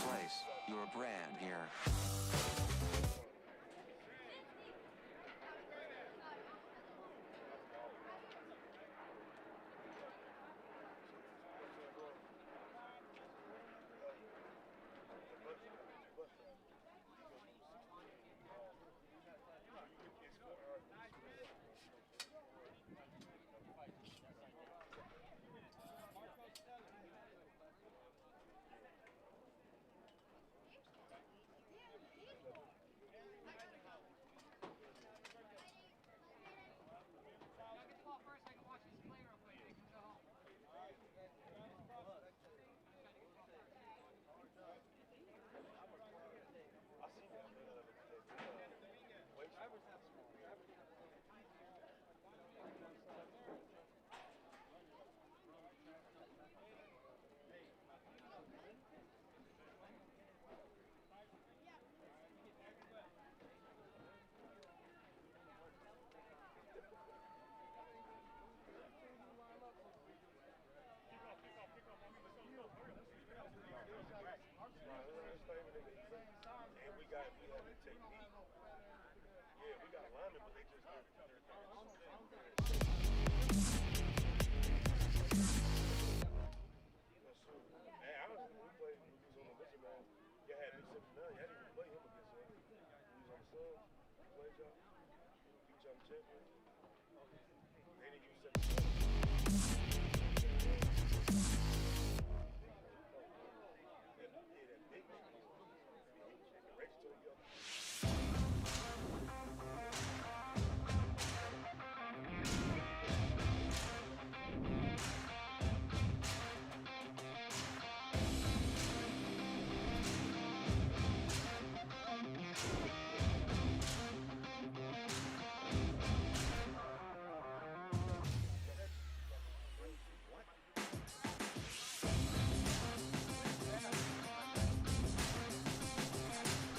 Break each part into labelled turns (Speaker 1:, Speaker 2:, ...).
Speaker 1: Place your brand here.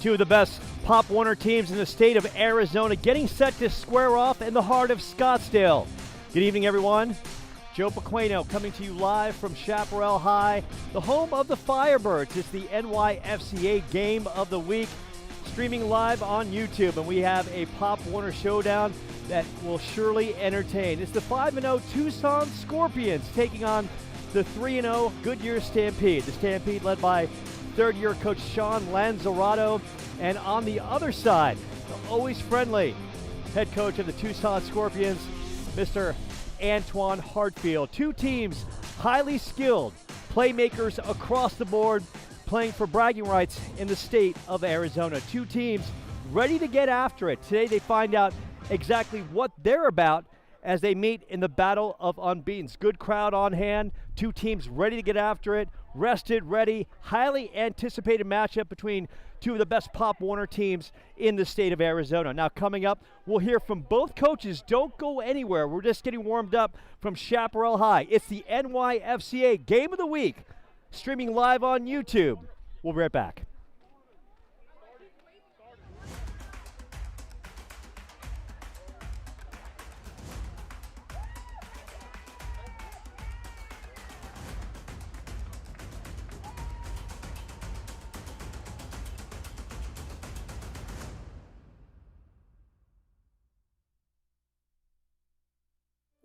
Speaker 2: Two of the best Pop Warner teams in the state of Arizona getting set to square off in the heart of Scottsdale. Good evening, everyone. Joe Pequeno coming to you live from Chaparral High, the home of the Firebirds. It's the NYFCA Game of the Week, streaming live on YouTube, and we have a Pop Warner showdown that will surely entertain. It's the 5-0 Tucson Scorpions taking on the 3-0 Goodyear Stampede. The Stampede led by third-year coach Sean Lanzarato, and on the other side, the always friendly head coach of the Tucson Scorpions, Mr. Antoine Hartfield. Two teams highly skilled, playmakers across the board, playing for bragging rights in the state of Arizona. Two teams ready to get after it. Today they find out exactly what they're about as they meet in the Battle of Unbeatens. Good crowd on hand, two teams ready to get after it, rested, ready, highly anticipated matchup between two of the best Pop Warner teams in the state of Arizona. Now coming up, we'll hear from both coaches. Don't go anywhere. We're just getting warmed up from Chaparral High. It's the NYFCA Game of the Week, streaming live on YouTube. We'll be right back.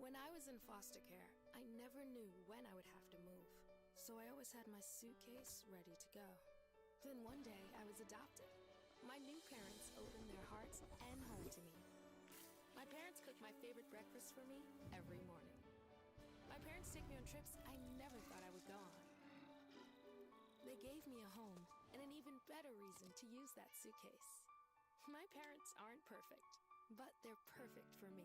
Speaker 3: When I was in foster care, I never knew when I would have to move, so I always had my suitcase ready to go. Then one day, I was adopted. My new parents opened their hearts and home to me. My parents cook my favorite breakfast for me every morning. My parents take me on trips I never thought I would go on. They gave me a home, and an even better reason to use that suitcase. My parents aren't perfect, but they're perfect for me.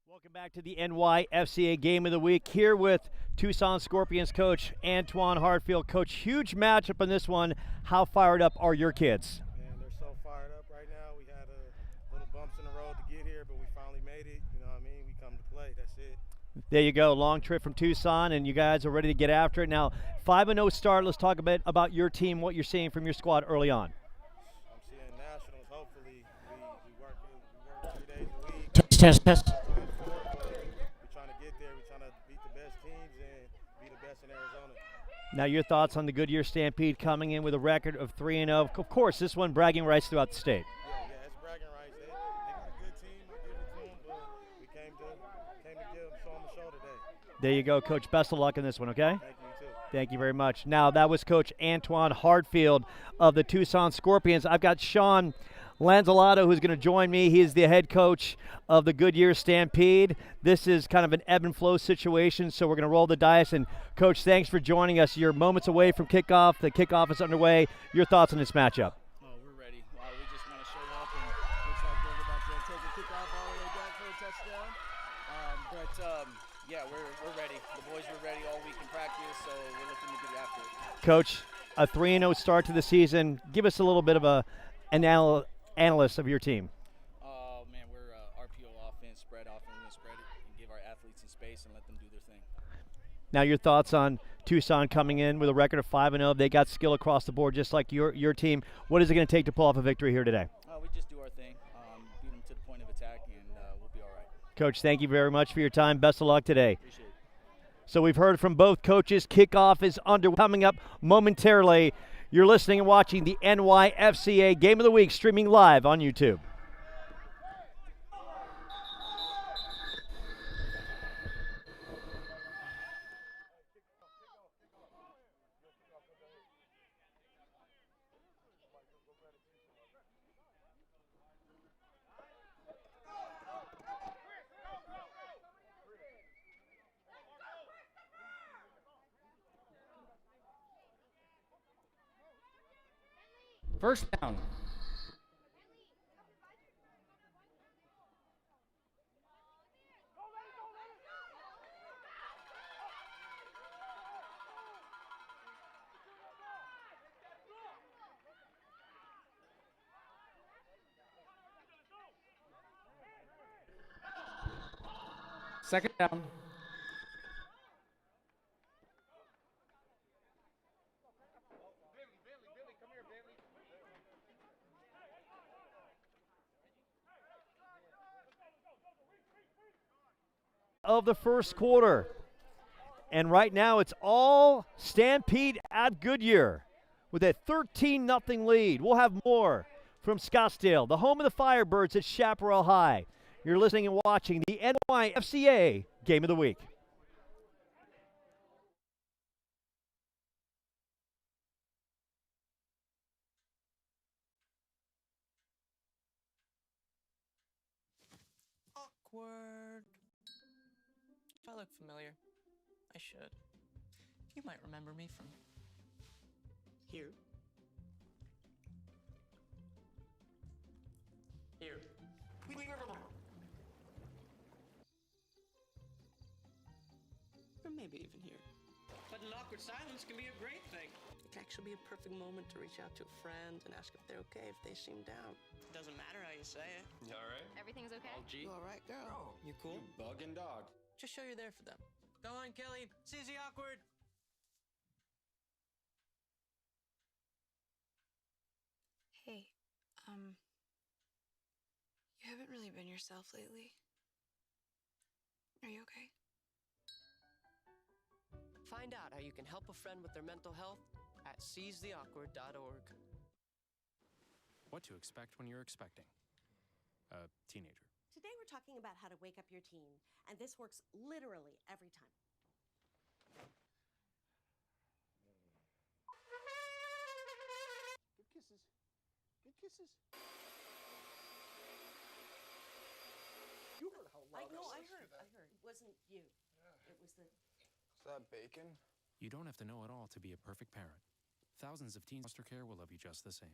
Speaker 2: Welcome back to the NYFCA Game of the Week here with Tucson Scorpions coach Antoine Hartfield. Coach, huge matchup in this one. How fired up are your kids?
Speaker 4: Man, they're so fired up right now. We had a little bumps in the road to get here, but we finally made it. You know what I mean? We come to play. That's it.
Speaker 2: There you go. Long trip from Tucson, and you guys are ready to get after it. Now, 5-0 start. Let's talk a bit about your team, what you're seeing from your squad early on.
Speaker 4: I'm seeing nationals. Hopefully, we work 3 days a week.
Speaker 5: Test.
Speaker 4: We're trying to get there. We're trying to beat the best teams and be the best in Arizona.
Speaker 2: Now, your thoughts on the Goodyear Stampede coming in with a record of 3-0. Of course, this one bragging rights throughout the state.
Speaker 4: Yeah, it's bragging rights. They got a good team. I give it to them, but we came to show them the show today.
Speaker 2: There you go, Coach. Best of luck in this one, okay?
Speaker 4: Thank you, too.
Speaker 2: Thank you very much. Now, that was Coach Antoine Hartfield of the Tucson Scorpions. I've got Sean Lanzalato, who's going to join me. He is the head coach of the Goodyear Stampede. This is kind of an ebb and flow situation, so we're going to roll the dice. And, Coach, thanks for joining us. You're moments away from kickoff. The kickoff is underway. Your thoughts on this matchup?
Speaker 6: Oh, we're ready. We just want to show up, and looks like we're about to take the kickoff all the way back for a touchdown. Yeah, we're ready. The boys were ready all week in practice, so we're looking to get after it.
Speaker 2: Coach, a 3-0 start to the season. Give us a little bit of an analyst of your team.
Speaker 6: Oh, man, we're RPO offense, spread offense. We're going to spread it and give our athletes some space and let them do their thing.
Speaker 2: Now, your thoughts on Tucson coming in with a record of 5-0. They got skill across the board, just like your team. What is it going to take to pull off a victory here today?
Speaker 6: We just do our thing, beat them to the point of attack, and we'll be all right.
Speaker 2: Coach, thank you very much for your time. Best of luck today.
Speaker 6: Appreciate it.
Speaker 2: So we've heard from both coaches. Kickoff is coming up momentarily. You're listening and watching the NYFCA Game of the Week, streaming live on YouTube.
Speaker 5: First down. Second down.
Speaker 2: Of the first quarter. And right now it's all Stampede at Goodyear with a 13-0 lead. We'll have more from Scottsdale, the home of the Firebirds at Chaparral High. You're listening and watching the NYFCA Game of the Week.
Speaker 7: Awkward. If I look familiar, I should. You might remember me from here. Here. Or maybe even here. But an awkward silence can be a great thing. It can actually be a perfect moment to reach out to a friend and ask if they're okay if they seem down. Doesn't matter how you say it.
Speaker 8: You all right?
Speaker 9: Everything's okay?
Speaker 8: All G?
Speaker 7: You all right, girl? You cool?
Speaker 8: You bugging dog.
Speaker 7: Just show you're there for them. Go on, Kelly. Seize the awkward.
Speaker 3: Hey, you haven't really been yourself lately. Are you okay?
Speaker 7: Find out how you can help a friend with their mental health at seizetheawkward.org.
Speaker 10: What to expect when you're expecting a teenager.
Speaker 11: Today we're talking about how to wake up your teen, and this works literally every time.
Speaker 8: Good kisses. Good kisses. You heard how loud
Speaker 11: I heard. It wasn't you. It was the...
Speaker 8: Is that bacon?
Speaker 10: You don't have to know it all to be a perfect parent. Thousands of teens in foster care will love you just the same.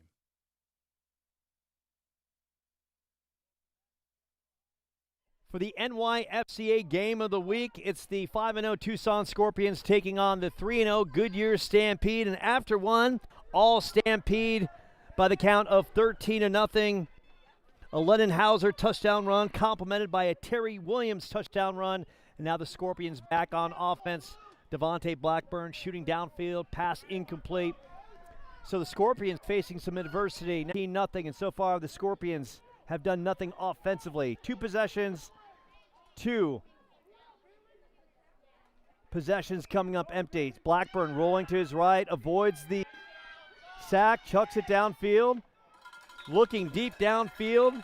Speaker 2: For the NYFCA game of the week, it's the 5-0 Tucson Scorpions taking on the 3-0 Goodyear Stampede. And after one, all Stampede by the count of 13-0. A Lennon Hauser touchdown run, complemented by a Terry Williams touchdown run. And now the Scorpions back on offense. Devontae Blackburn shooting downfield, pass incomplete. So the Scorpions facing some adversity, 19-0. And so far the Scorpions have done nothing offensively. 2 possessions, 2 possessions coming up empty. Blackburn rolling to his right, avoids the sack, chucks it downfield, looking deep downfield,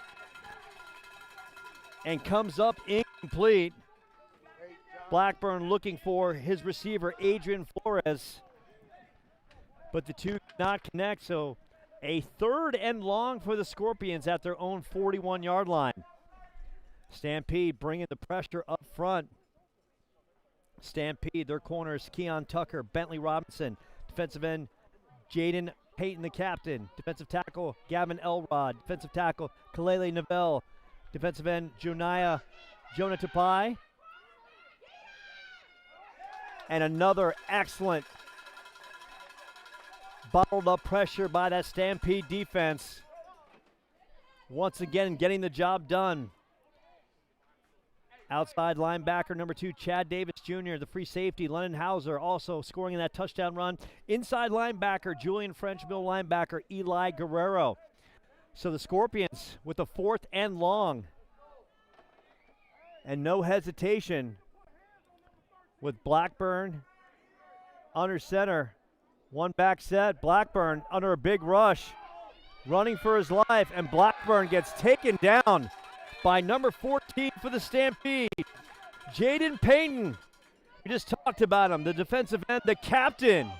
Speaker 2: and comes up incomplete. Blackburn looking for his receiver, Adrian Flores, but the two did not connect, so a 3rd and long for the Scorpions at their own 41-yard line. Stampede bringing the pressure up front. Stampede, their corners, Keon Tucker, Bentley Robinson, defensive end, Jaden Payton, the captain, defensive tackle, Gavin Elrod, defensive tackle, Kalele Neville, defensive end, Jonah Tapai. And another excellent bottled up pressure by that Stampede defense. Once again, getting the job done. Outside linebacker number 2, Chad Davis Jr., the free safety, Lennon Hauser, also scoring in that touchdown run. Inside linebacker, Julian French, middle linebacker, Eli Guerrero. So the Scorpions with the 4th and long. And no hesitation with Blackburn under center. One back set, Blackburn under a big rush, running for his life, and Blackburn gets taken down by number 14 for the Stampede, Jaden Payton. We just talked about him, the defensive end, the captain.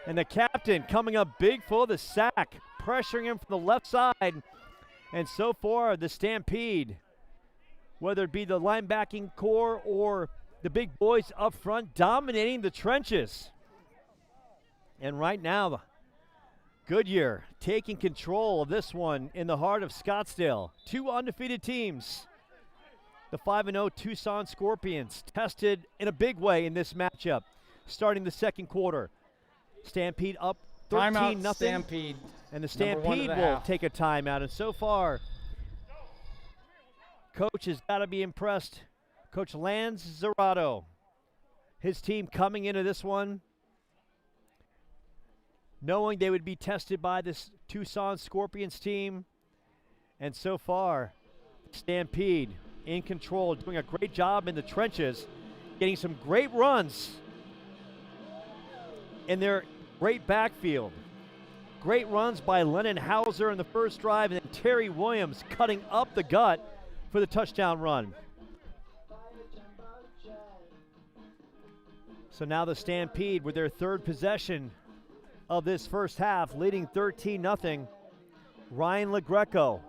Speaker 2: And the captain coming up big for the sack, pressuring him from the left side. And so far, the Stampede, whether it be the linebacking core or the big boys up front, dominating the trenches. And right now, Goodyear taking control of this one in the heart of Scottsdale. 2 undefeated teams. The 5-0 Tucson Scorpions tested in a big way in this matchup, starting the second quarter. Stampede up 13-0.
Speaker 5: Stampede.
Speaker 2: And the Stampede will take a timeout. And so far, Coach has got to be impressed. Coach Lance Zerato, his team coming into this one, knowing they would be tested by this Tucson Scorpions team. And so far, Stampede in control, doing a great job in the trenches, getting some great runs in their great backfield. Great runs by Lennon Hauser in the first drive, and then Terry Williams cutting up the gut for the touchdown run. So now the Stampede with their 3rd possession of this first half, leading 13-0. Ryan LaGreco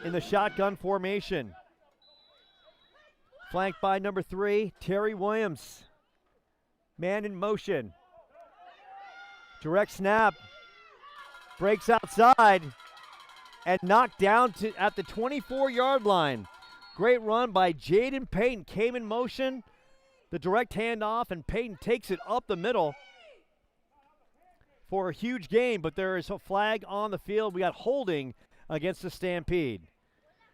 Speaker 2: in the shotgun formation. flanked by number 3, Terry Williams. Man in motion. Direct snap. Breaks outside and knocked down at the 24-yard line. Great run by Jaden Payton. Came in motion. The direct handoff, and Payton takes it up the middle for a huge gain, but there is a flag on the field. We got holding against the Stampede.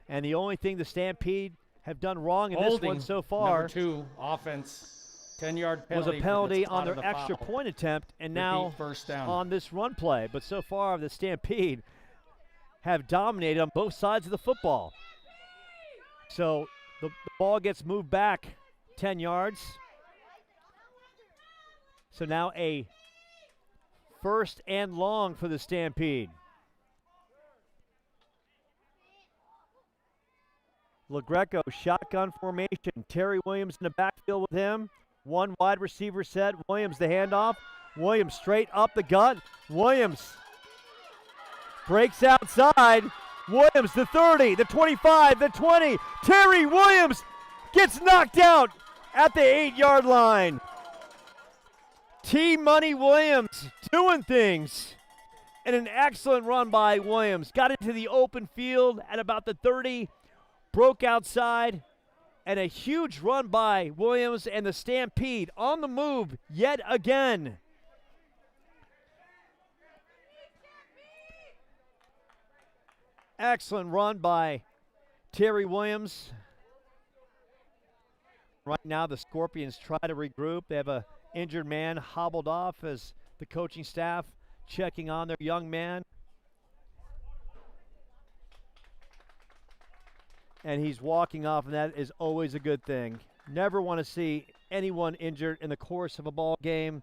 Speaker 2: And the only thing the Stampede have done wrong in this one so far
Speaker 5: Number 2, offense, 10-yard
Speaker 2: was
Speaker 5: penalty
Speaker 2: a penalty on their
Speaker 5: the
Speaker 2: extra
Speaker 5: foul.
Speaker 2: point attempt, and
Speaker 5: Repeat
Speaker 2: now
Speaker 5: first down.
Speaker 2: on this run play. But so far, the Stampede have dominated on both sides of the football. So the ball gets moved back 10 yards. So now a first and long for the Stampede. LaGreco, shotgun formation. Terry Williams in the backfield with him. One wide receiver set. Williams the handoff. Williams straight up the gut. Williams breaks outside. Williams the 30, the 25, the 20. Terry Williams gets knocked out at the 8-yard line. T-Money Williams doing things. And an excellent run by Williams. Got into the open field at about the 30. Broke outside. And a huge run by Williams and the Stampede on the move yet again. Excellent run by Terry Williams. Right now the Scorpions try to regroup. They have a injured man hobbled off as the coaching staff checking on their young man. And he's walking off, and that is always a good thing. Never want to see anyone injured in the course of a ball game.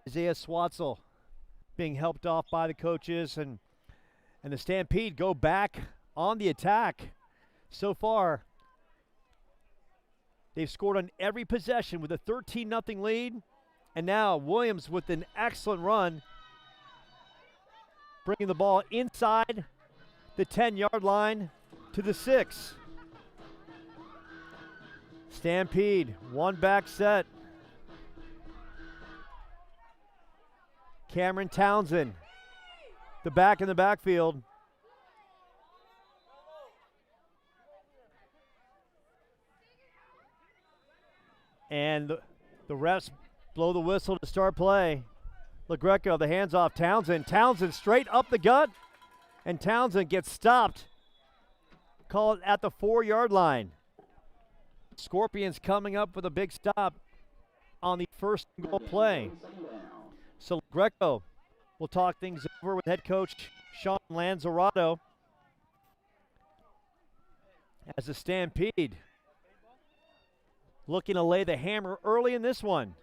Speaker 2: Isaiah Swatzel being helped off by the coaches, and the Stampede go back on the attack. So far, they've scored on every possession with a 13-0 lead. And now Williams with an excellent run, bringing the ball inside the 10-yard line to the 6. Stampede, one back set. Cameron Townsend, the back in the backfield. And the refs blow the whistle to start play. LaGreco, the hands off Townsend. Townsend straight up the gut, and Townsend gets stopped. Call it at the 4-yard line. Scorpions coming up with a big stop on the first goal play. So LaGreco will talk things over with head coach Sean Lanzarato as the Stampede looking to lay the hammer early in this one.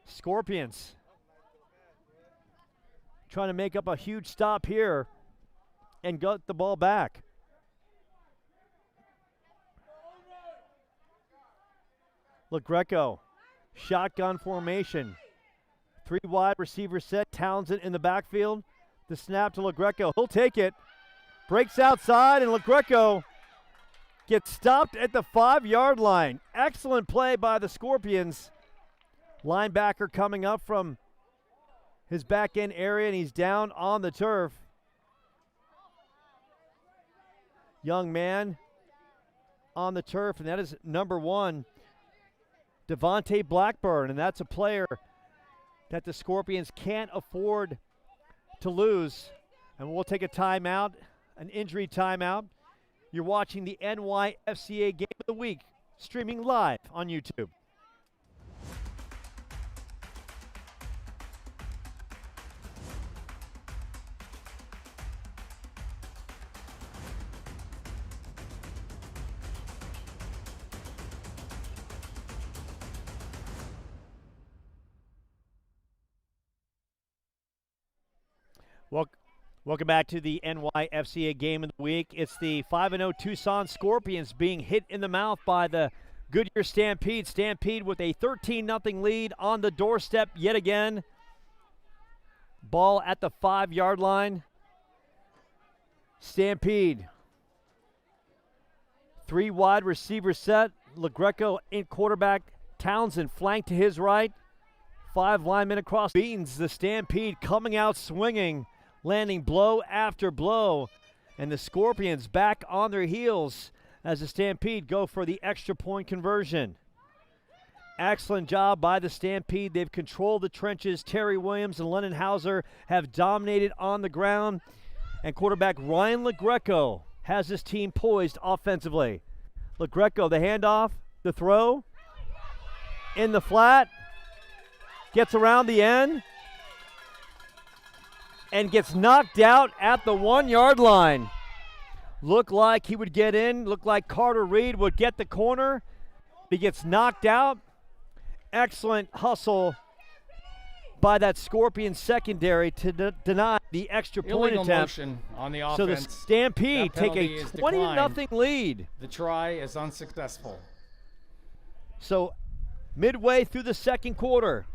Speaker 2: Scorpions trying to make up a huge stop here and got the ball back. LaGreco, shotgun formation. 3 wide receiver set. Townsend in the backfield. The snap to LaGreco. He'll take it. Breaks outside, and LaGreco gets stopped at the 5-yard line. Excellent play by the Scorpions. Linebacker coming up from his back end area, and he's down on the turf. Young man on the turf, and that is number 1, Devontae Blackburn, and that's a player that the Scorpions can't afford to lose. And we'll take a timeout, an injury timeout. You're watching the NYFCA Game of the Week, streaming live on YouTube. Welcome back to the NYFCA Game of the Week. It's the 5-0 Tucson Scorpions being hit in the mouth by the Goodyear Stampede. Stampede with a 13-0 lead on the doorstep yet again. Ball at the 5-yard line. Stampede 3 wide receiver set. LaGreco in quarterback. Townsend flanked to his right. 5 linemen across. Beatons the Stampede coming out swinging, landing blow after blow. And the Scorpions back on their heels as the Stampede go for the extra point conversion. Excellent job by the Stampede. They've controlled the trenches. Terry Williams and Lennon Hauser have dominated on the ground. And quarterback Ryan LaGreco has his team poised offensively. LaGreco, the handoff, the throw, in the flat, gets around the end, and gets knocked out at the 1-yard line. Looked like he would get in, looked like Carter Reed would get the corner. He gets knocked out. Excellent hustle by that Scorpion secondary to deny the extra point attempt.
Speaker 5: Motion on the offense.
Speaker 2: So the Stampede take a 20-0 lead.
Speaker 5: The try is unsuccessful.
Speaker 2: So midway through the second quarter,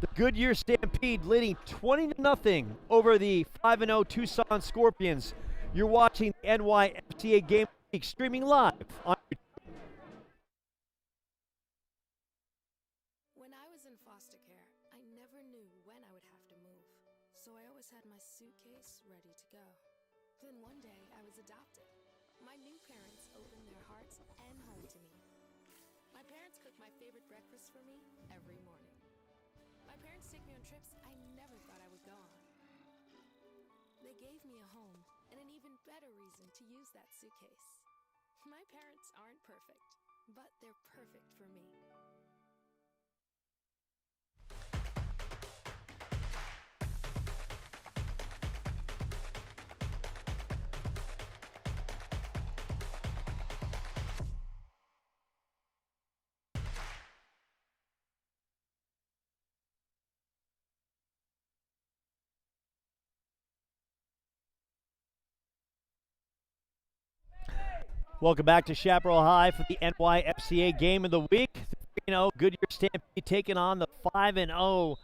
Speaker 2: the Goodyear Stampede leading 20-0 over the 5-0 Tucson Scorpions. You're watching the NYFCA Game Week streaming live on YouTube.
Speaker 3: When I was in foster care, I never knew when I would have to move, so I always had my suitcase ready to go. Then one day, I was adopted. My new parents opened their hearts and home to me. My parents cook my favorite breakfast for me every morning. My parents take me on trips I never thought I would go on. They gave me a home and an even better reason to use that suitcase. My parents aren't perfect, but they're perfect for me.
Speaker 2: Welcome back to Chaparral High for the NYFCA Game of the Week. 3-0 Goodyear Stampede taking on the 5-0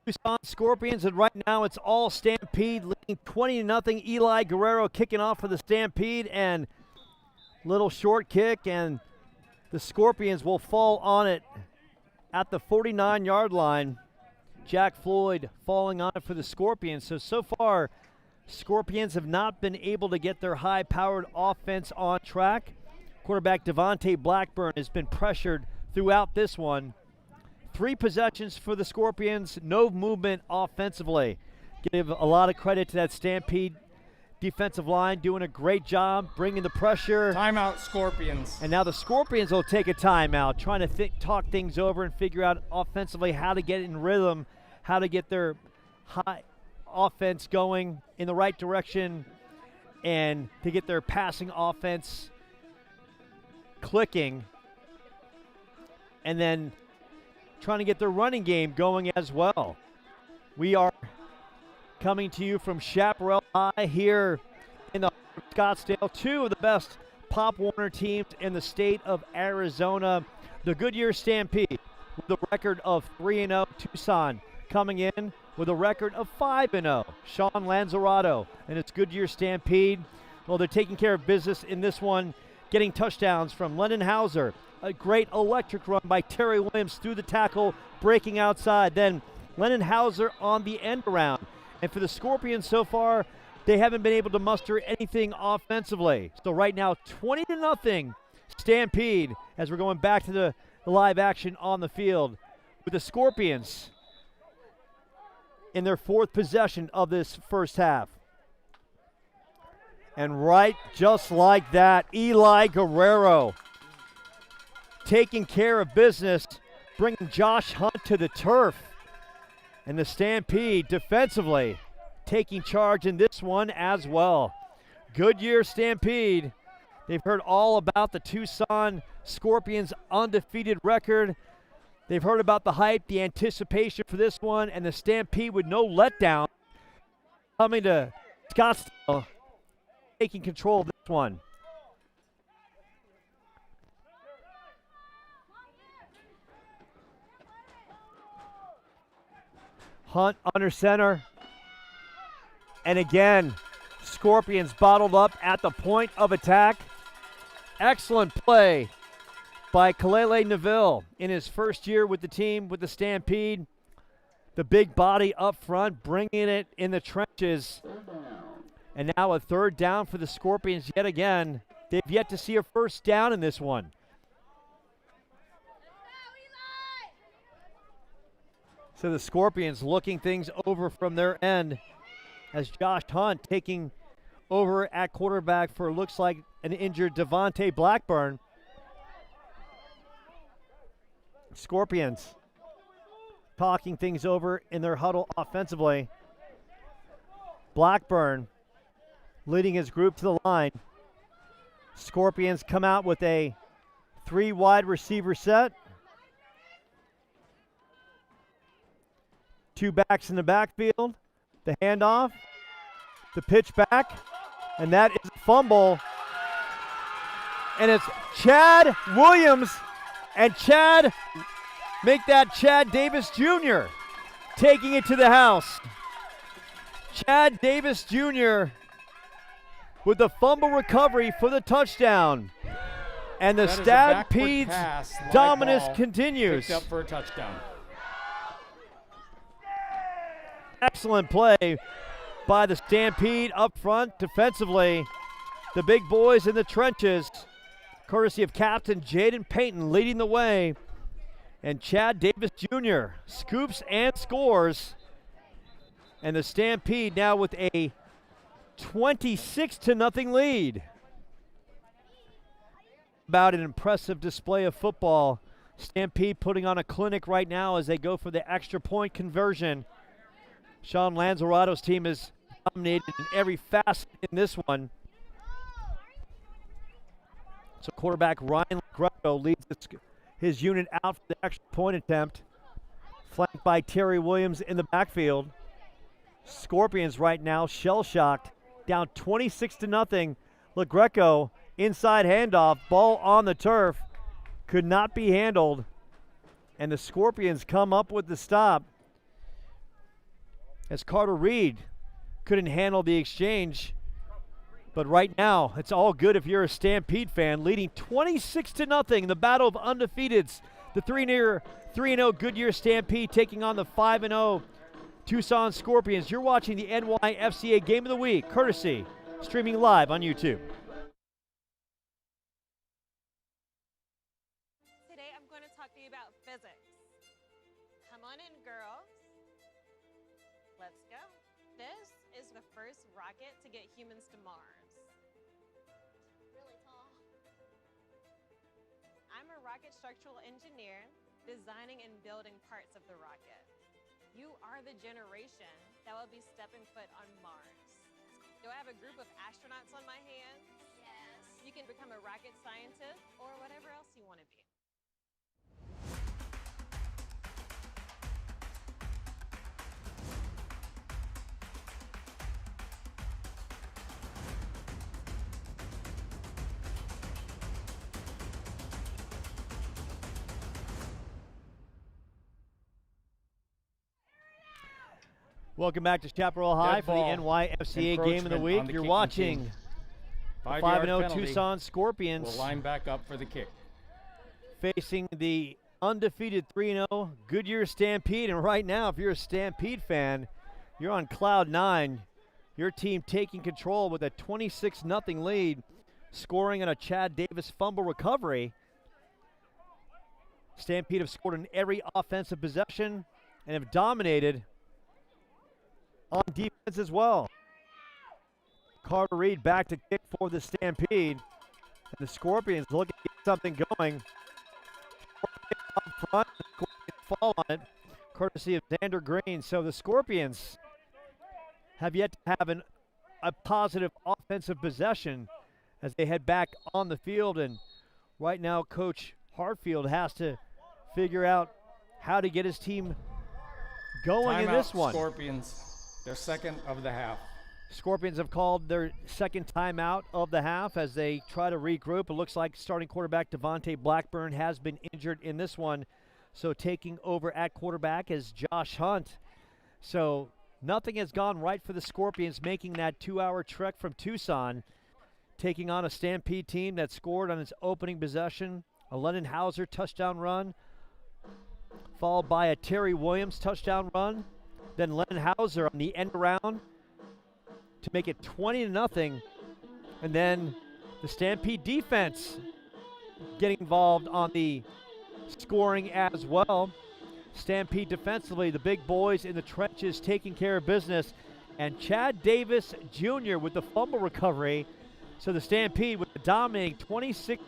Speaker 2: Tucson Scorpions, and right now it's all Stampede leading 20-0. Eli Guerrero kicking off for the Stampede, and little short kick, and the Scorpions will fall on it at the 49-yard line. Jack Floyd falling on it for the Scorpions. So far, Scorpions have not been able to get their high-powered offense on track. Quarterback Devontae Blackburn has been pressured throughout this one. 3 possessions for the Scorpions, no movement offensively. Give a lot of credit to that Stampede defensive line doing a great job bringing the pressure.
Speaker 5: Timeout, Scorpions.
Speaker 2: And now the Scorpions will take a timeout, trying to talk things over and figure out offensively how to get in rhythm, how to get their high offense going in the right direction, and to get their passing offense clicking, and then trying to get their running game going as well. We are coming to you from Chaparral High here in the Scottsdale. 2 of the best Pop Warner teams in the state of Arizona. The Goodyear Stampede with a record of 3-0. Tucson coming in with a record of 5-0. Sean Lanzarato and its Goodyear Stampede. Well, they're taking care of business in this one, getting touchdowns from Lennon Hauser. A great electric run by Terry Williams through the tackle, breaking outside. Then Lennon Hauser on the end around. And for the Scorpions so far, they haven't been able to muster anything offensively. So right now, 20-0 Stampede as we're going back to the live action on the field with the Scorpions in their 4th possession of this first half. And right just like that, Eli Guerrero taking care of business, bringing Josh Hunt to the turf. And the Stampede defensively taking charge in this one as well. Goodyear Stampede, they've heard all about the Tucson Scorpions' undefeated record. They've heard about the hype, the anticipation for this one, and the Stampede with no letdown coming to Scottsdale, taking control of this one. Hunt under center. And again, Scorpions bottled up at the point of attack. Excellent play by Kalele Neville in his first year with the team, with the Stampede. The big body up front, bringing it in the trenches. And now a third down for the Scorpions yet again. They've yet to see a first down in this one. So the Scorpions looking things over from their end as Josh Hunt taking over at quarterback for looks like an injured Devontae Blackburn. Scorpions talking things over in their huddle offensively. Blackburn leading his group to the line. Scorpions come out with a 3 wide receiver set. 2 backs in the backfield. The handoff. The pitch back. And that is a fumble. And it's Chad Williams. And make that Chad Davis Jr. taking it to the house. Chad Davis Jr. with the fumble recovery for the touchdown. And the Stampede's dominance continues.
Speaker 5: Picked up for a touchdown.
Speaker 2: Excellent play by the Stampede up front defensively. The big boys in the trenches, courtesy of Captain Jaden Payton leading the way. And Chad Davis Jr. scoops and scores. And the Stampede now with a 26-0 lead. About an impressive display of football. Stampede putting on a clinic right now as they go for the extra point conversion. Sean Lanzarado's team is dominated in every facet in this one. So quarterback Ryan Greco leads his unit out for the extra point attempt. Flanked by Terry Williams in the backfield. Scorpions right now shell-shocked, down 26-0. LaGreco inside handoff, ball on the turf, could not be handled. And the Scorpions come up with the stop. As Carter Reed couldn't handle the exchange. But right now, it's all good if you're a Stampede fan, leading 26-0 in the battle of undefeateds. The 3-0 Goodyear Stampede taking on the 5-0 Tucson Scorpions. You're watching the NYFCA Game of the Week, courtesy streaming live on YouTube.
Speaker 9: Today I'm going to talk to you about physics. Come on in, girls. Let's go. This is the first rocket to get humans to Mars. Really tall. I'm a rocket structural engineer, designing and building parts of the rocket. You are the generation that will be stepping foot on Mars. Do I have a group of astronauts on my hands? Yes. You can become a rocket scientist or whatever else you want to be.
Speaker 2: Welcome back to Chaparral High for the NYFCA Game of the Week. You're watching the 5-0 Tucson Scorpions.
Speaker 5: Will line back up for the kick.
Speaker 2: Facing the undefeated 3-0 Goodyear Stampede. And right now, if you're a Stampede fan, you're on cloud 9. Your team taking control with a 26-0 lead, scoring on a Chad Davis fumble recovery. Stampede have scored in every offensive possession and have dominated on defense as well. Carter Reed back to kick for the Stampede. And the Scorpions looking to get something going. Up front, the Scorpions fall on it, courtesy of Xander Green. So the Scorpions have yet to have a positive offensive possession as they head back on the field. And right now, Coach Hartfield has to figure out how to get his team going in this one.
Speaker 5: Scorpions. Their second of the half.
Speaker 2: Scorpions have called their second timeout of the half as they try to regroup. It looks like starting quarterback Devontae Blackburn has been injured in this one. So taking over at quarterback is Josh Hunt. So nothing has gone right for the Scorpions making that 2-hour trek from Tucson taking on a Stampede team that scored on its opening possession. A Lennon Hauser touchdown run, followed by a Terry Williams touchdown run. Then Lennon Hauser on the end around to make it 20-0. And then the Stampede defense getting involved on the scoring as well. Stampede defensively, the big boys in the trenches taking care of business. And Chad Davis Jr. with the fumble recovery. So the Stampede with a dominating 26-0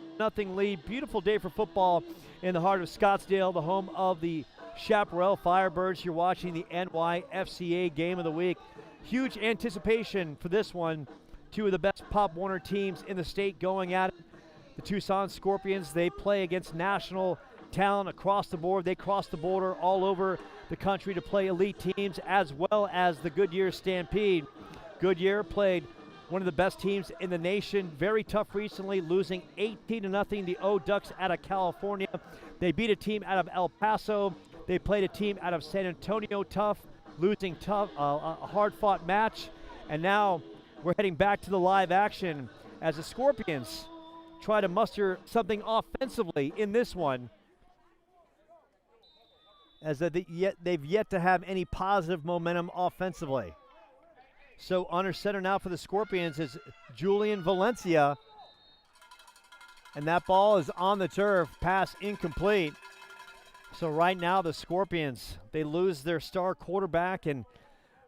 Speaker 2: lead. Beautiful day for football in the heart of Scottsdale, the home of the Chaparral Firebirds. You're watching the NYFCA game of the week. Huge anticipation for this one. Two of the best Pop Warner teams in the state going at it. The Tucson Scorpions, they play against national talent across the board. They cross the border all over the country to play elite teams, as well as the Goodyear Stampede. Goodyear played one of the best teams in the nation. Very tough recently, losing 18-0. The O Ducks out of California. They beat a team out of El Paso. They played a team out of San Antonio tough, losing tough, a hard-fought match. And now we're heading back to the live action as the Scorpions try to muster something offensively in this one, as they've yet to have any positive momentum offensively. So under center now for the Scorpions is Julian Valencia, and that ball is on the turf, pass incomplete. So right now the Scorpions, they lose their star quarterback, and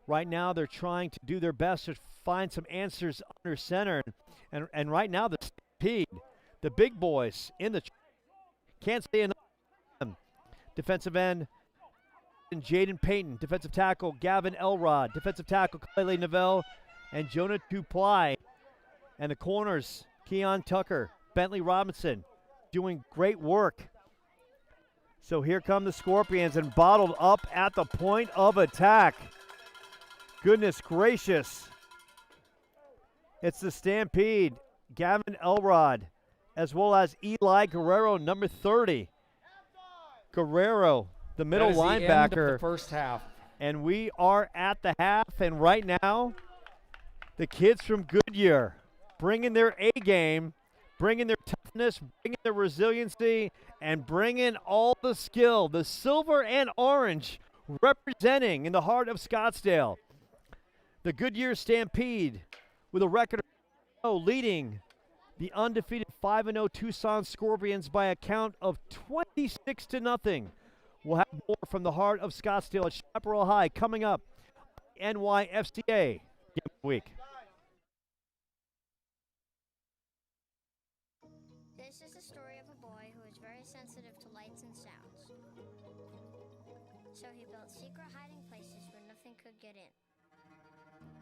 Speaker 2: right now they're trying to do their best to find some answers under center. And right now the Stampede, the big boys in the can't say enough. Defensive end Jaden Payton, defensive tackle Gavin Elrod, defensive tackle Clay Neville and Jonah Duplay, and the corners Keon Tucker, Bentley Robinson, doing great work. So here come the Scorpions, and bottled up at the point of attack. Goodness gracious. It's the Stampede, Gavin Elrod, as well as Eli Guerrero, number 30. Guerrero, the middle linebacker.
Speaker 5: The end of the first half.
Speaker 2: And we are at the half, and right now, the kids from Goodyear bringing their A game, bringing their toughness, bringing their resiliency, and bringing all the skill. The silver and orange representing in the heart of Scottsdale. The Goodyear Stampede with a record of leading the undefeated 5-0 Tucson Scorpions by a count of 26-0. We'll have more from the heart of Scottsdale at Chaparral High coming up. NYFCA Game of the Week.
Speaker 12: This is the story of a boy who is very sensitive to lights and sounds. So he built secret hiding places where nothing could get in.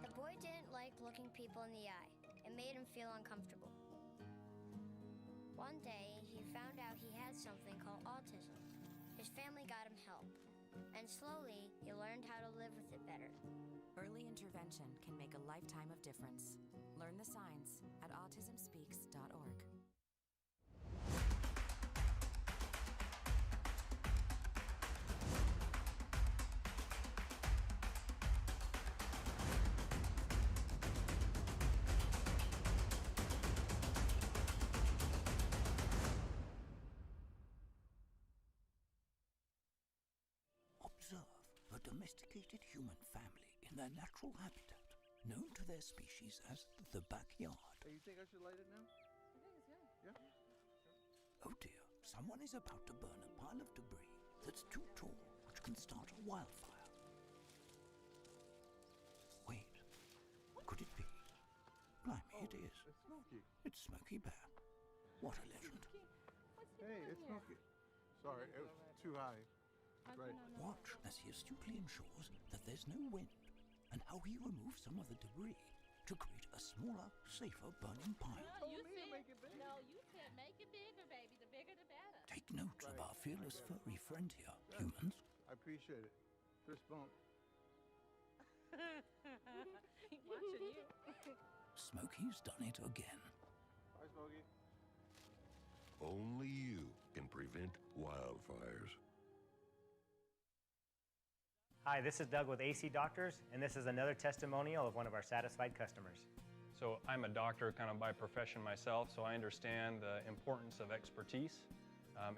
Speaker 12: The boy didn't like looking people in the eye. It made him feel uncomfortable. One day, he found out he had something called autism. His family got him help, and slowly, he learned how to live with it better.
Speaker 13: Early intervention can make a lifetime of difference. Learn the signs at autismspeaks.org.
Speaker 14: Observe the domesticated human family in their natural habitat, known to their species as the backyard.
Speaker 8: Hey, you think I should light it now? I think it's good. Yeah? Sure.
Speaker 14: Oh dear, someone is about to burn a pile of debris that's too tall, which can start a wildfire. Wait, could it be? Blimey, it is.
Speaker 8: It's Smokey.
Speaker 14: It's Smokey Bear. What a legend.
Speaker 8: Hey, it's Smokey. Sorry, it was too high. Right.
Speaker 14: Watch as he astutely ensures that there's no wind, and how he removes some of the debris to create a smaller, safer burning pile.
Speaker 15: You said make it bigger. No, you said make it bigger, baby. The bigger the better.
Speaker 14: Take note of our fearless furry friend here, humans.
Speaker 8: I appreciate it. Fist bump.
Speaker 15: Watching you.
Speaker 14: Smokey's done it again.
Speaker 8: Bye, Smokey.
Speaker 16: Only you can prevent wildfires.
Speaker 17: Hi, this is Doug with AC Doctors, and this is another testimonial of one of our satisfied customers. So I'm a doctor kind of by profession myself, so I understand the importance of expertise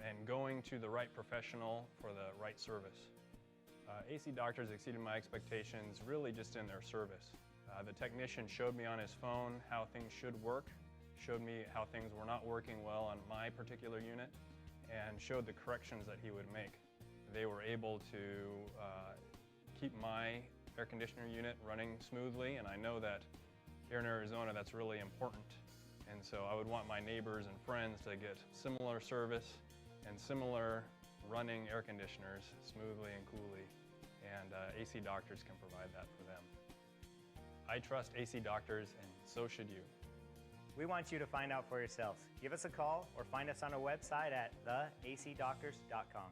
Speaker 17: and going to the right professional for the right service. AC Doctors exceeded my expectations really just in their service. The technician showed me on his phone how things should work, showed me how things were not working well on my particular unit, and showed the corrections that he would make. They were able to keep my air conditioner unit running smoothly, and I know that here in Arizona that's really important. And so I would want my neighbors and friends to get similar service and similar running air conditioners smoothly and coolly, and AC Doctors can provide that for them. I trust AC Doctors, and so should you.
Speaker 18: We want you to find out for yourselves. Give us a call or find us on our website at theacdoctors.com.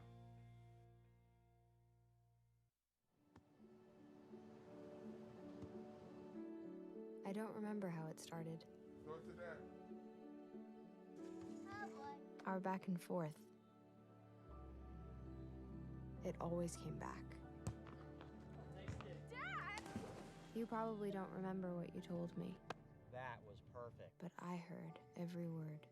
Speaker 3: I don't remember how it started.
Speaker 8: Go to that.
Speaker 3: Our back and forth. It always came back. Dad! You probably don't remember what you told me,
Speaker 18: That was perfect.
Speaker 3: but I heard every word.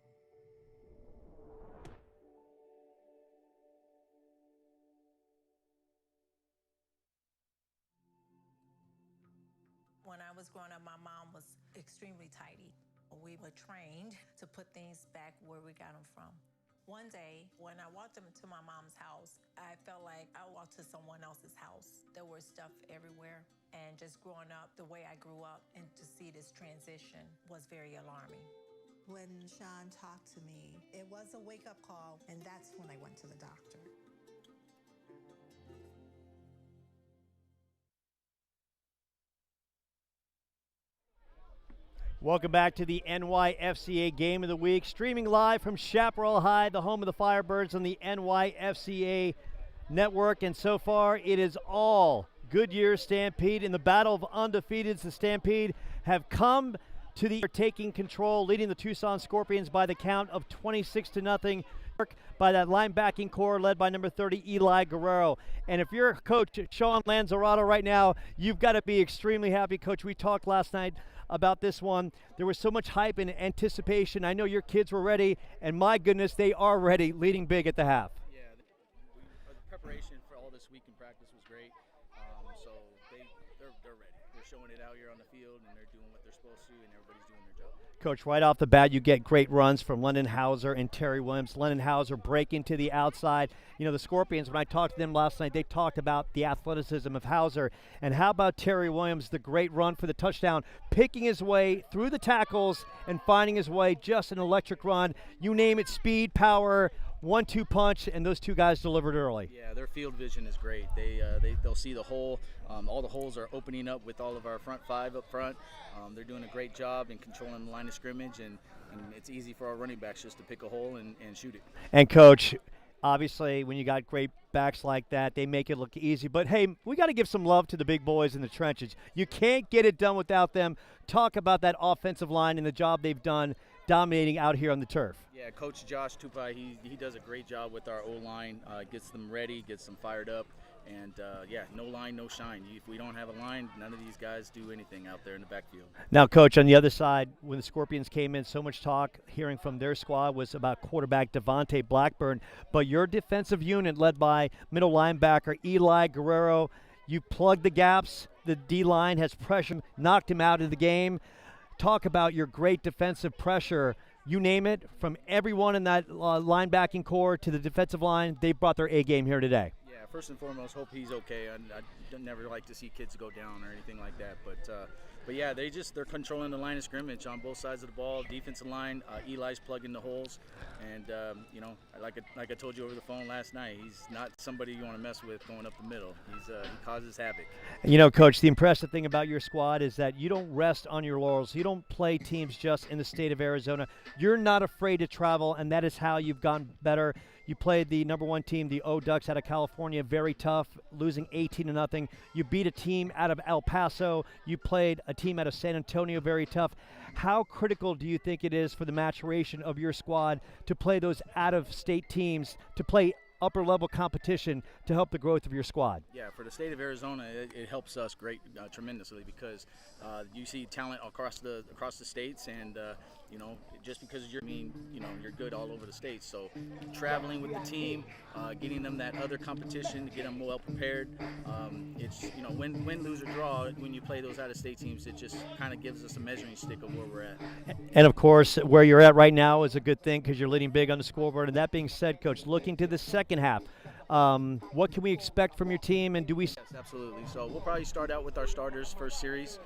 Speaker 19: When I was growing up, my mom was extremely tidy. We were trained to put things back where we got them from. One day, when I walked into my mom's house, I felt like I walked to someone else's house. There was stuff everywhere, and just growing up the way I grew up and to see this transition was very alarming.
Speaker 20: When Sean talked to me, it was a wake-up call, and that's when I went to the doctor.
Speaker 2: Welcome back to the NYFCA Game of the Week, streaming live from Chaparral High, the home of the Firebirds on the NYFCA network. And so far, it is all Goodyear Stampede. In the battle of undefeateds, the Stampede have come to the taking control, leading the Tucson Scorpions by the count of 26-0. By that linebacking core led by number 30, Eli Guerrero. And if you're Coach Sean Lanzarato right now, you've got to be extremely happy. Coach, we talked last night about this one. There was so much hype and anticipation. I know your kids were ready, and my goodness, they are ready, leading big at the half.
Speaker 6: Yeah, the preparation for all this week in practice was great. So they're ready. They're showing it out here on the field, and they're doing what they're supposed to, and everybody's doing their job.
Speaker 2: Coach, right off the bat, you get great runs from London Hauser and Terry Williams. London Hauser breaking to the outside. You know, the Scorpions, when I talked to them last night, they talked about the athleticism of Hauser. And how about Terry Williams, the great run for the touchdown, picking his way through the tackles and finding his way, just an electric run. You name it, speed, power, 1-2 punch, and those two guys delivered early.
Speaker 6: Yeah, their field vision is great. They'll see the hole. All the holes are opening up with all of our front five up front. They're doing a great job in controlling the line of scrimmage, and it's easy for our running backs just to pick a hole and shoot it.
Speaker 2: And Coach, obviously, when you got great backs like that, they make it look easy. But, hey, we got to give some love to the big boys in the trenches. You can't get it done without them. Talk about that offensive line and the job they've done dominating out here on the turf.
Speaker 6: Yeah, Coach Josh Tupai, he does a great job with our O-line, gets them ready, gets them fired up. And, yeah, no line, no shine. If we don't have a line, none of these guys do anything out there in the backfield.
Speaker 2: Now, Coach, on the other side, when the Scorpions came in, so much talk hearing from their squad was about quarterback Devontae Blackburn. But your defensive unit, led by middle linebacker Eli Guerrero, you plugged the gaps. The D-line has pressure, knocked him out of the game. Talk about your great defensive pressure. You name it, from everyone in that linebacking core to the defensive line, they brought their A-game here today.
Speaker 6: Yeah, first and foremost, hope he's okay. I never like to see kids go down or anything like that. But yeah, they're controlling the line of scrimmage on both sides of the ball. Defensive line, Eli's plugging the holes, and you know, like I told you over the phone last night, he's not somebody you want to mess with going up the middle. He causes havoc.
Speaker 2: You know, Coach, the impressive thing about your squad is that you don't rest on your laurels. You don't play teams just in the state of Arizona. You're not afraid to travel, and that is how you've gotten better. You played the #1 team, the O-Ducks, out of California, very tough, losing 18-0. You beat a team out of El Paso. You played a team out of San Antonio, very tough. How critical do you think it is for the maturation of your squad to play those out-of-state teams, to play upper-level competition to help the growth of your squad?
Speaker 6: Yeah, for the state of Arizona, it helps us tremendously because you see talent across the states, and just because you're good all over the states. So traveling with the team, getting them that other competition to get them well prepared. It's win, lose or draw when you play those out-of-state teams. It just kind of gives us a measuring stick of where we're at.
Speaker 2: And of course, where you're at right now is a good thing because you're leading big on the scoreboard. And that being said, Coach, looking to the second half, what can we expect from your team, and do we?
Speaker 6: Yes, absolutely. So we'll probably start out with our starters first series.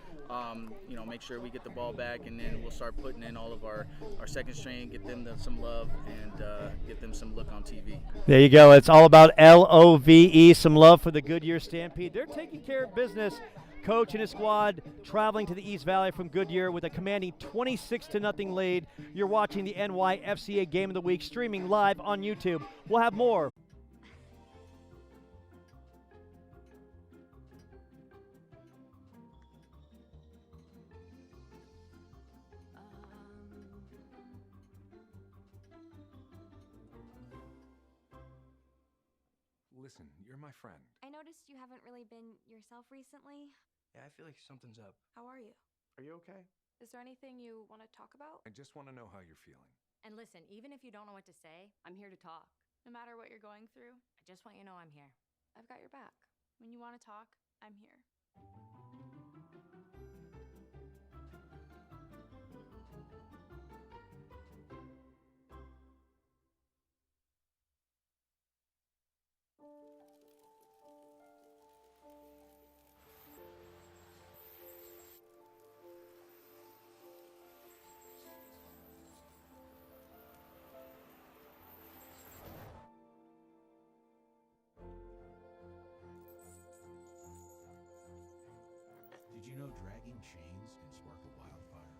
Speaker 6: Make sure we get the ball back, and then we'll start putting in all of our second string, get them some love, and get them some look on TV.
Speaker 2: There you go. It's all about LOVE, some love for the Goodyear Stampede. They're taking care of business. Coach and his squad traveling to the East Valley from Goodyear with a commanding 26-0 lead. You're watching the NYFCA Game of the Week, streaming live on YouTube. We'll have more.
Speaker 21: Listen, you're my friend.
Speaker 22: I noticed you haven't really been yourself recently.
Speaker 23: Yeah, I feel like something's up.
Speaker 22: How are you?
Speaker 21: Are you okay?
Speaker 22: Is there anything you want to talk about?
Speaker 21: I just want to know how you're feeling.
Speaker 13: And listen, even if you don't know what to say, I'm here to talk.
Speaker 22: No matter what you're going through,
Speaker 13: I just want you to know I'm here.
Speaker 22: I've got your back. When you want to talk, I'm here.
Speaker 14: Did you know dragging chains can spark a wildfire?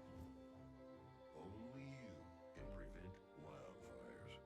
Speaker 16: Only you can prevent wildfires.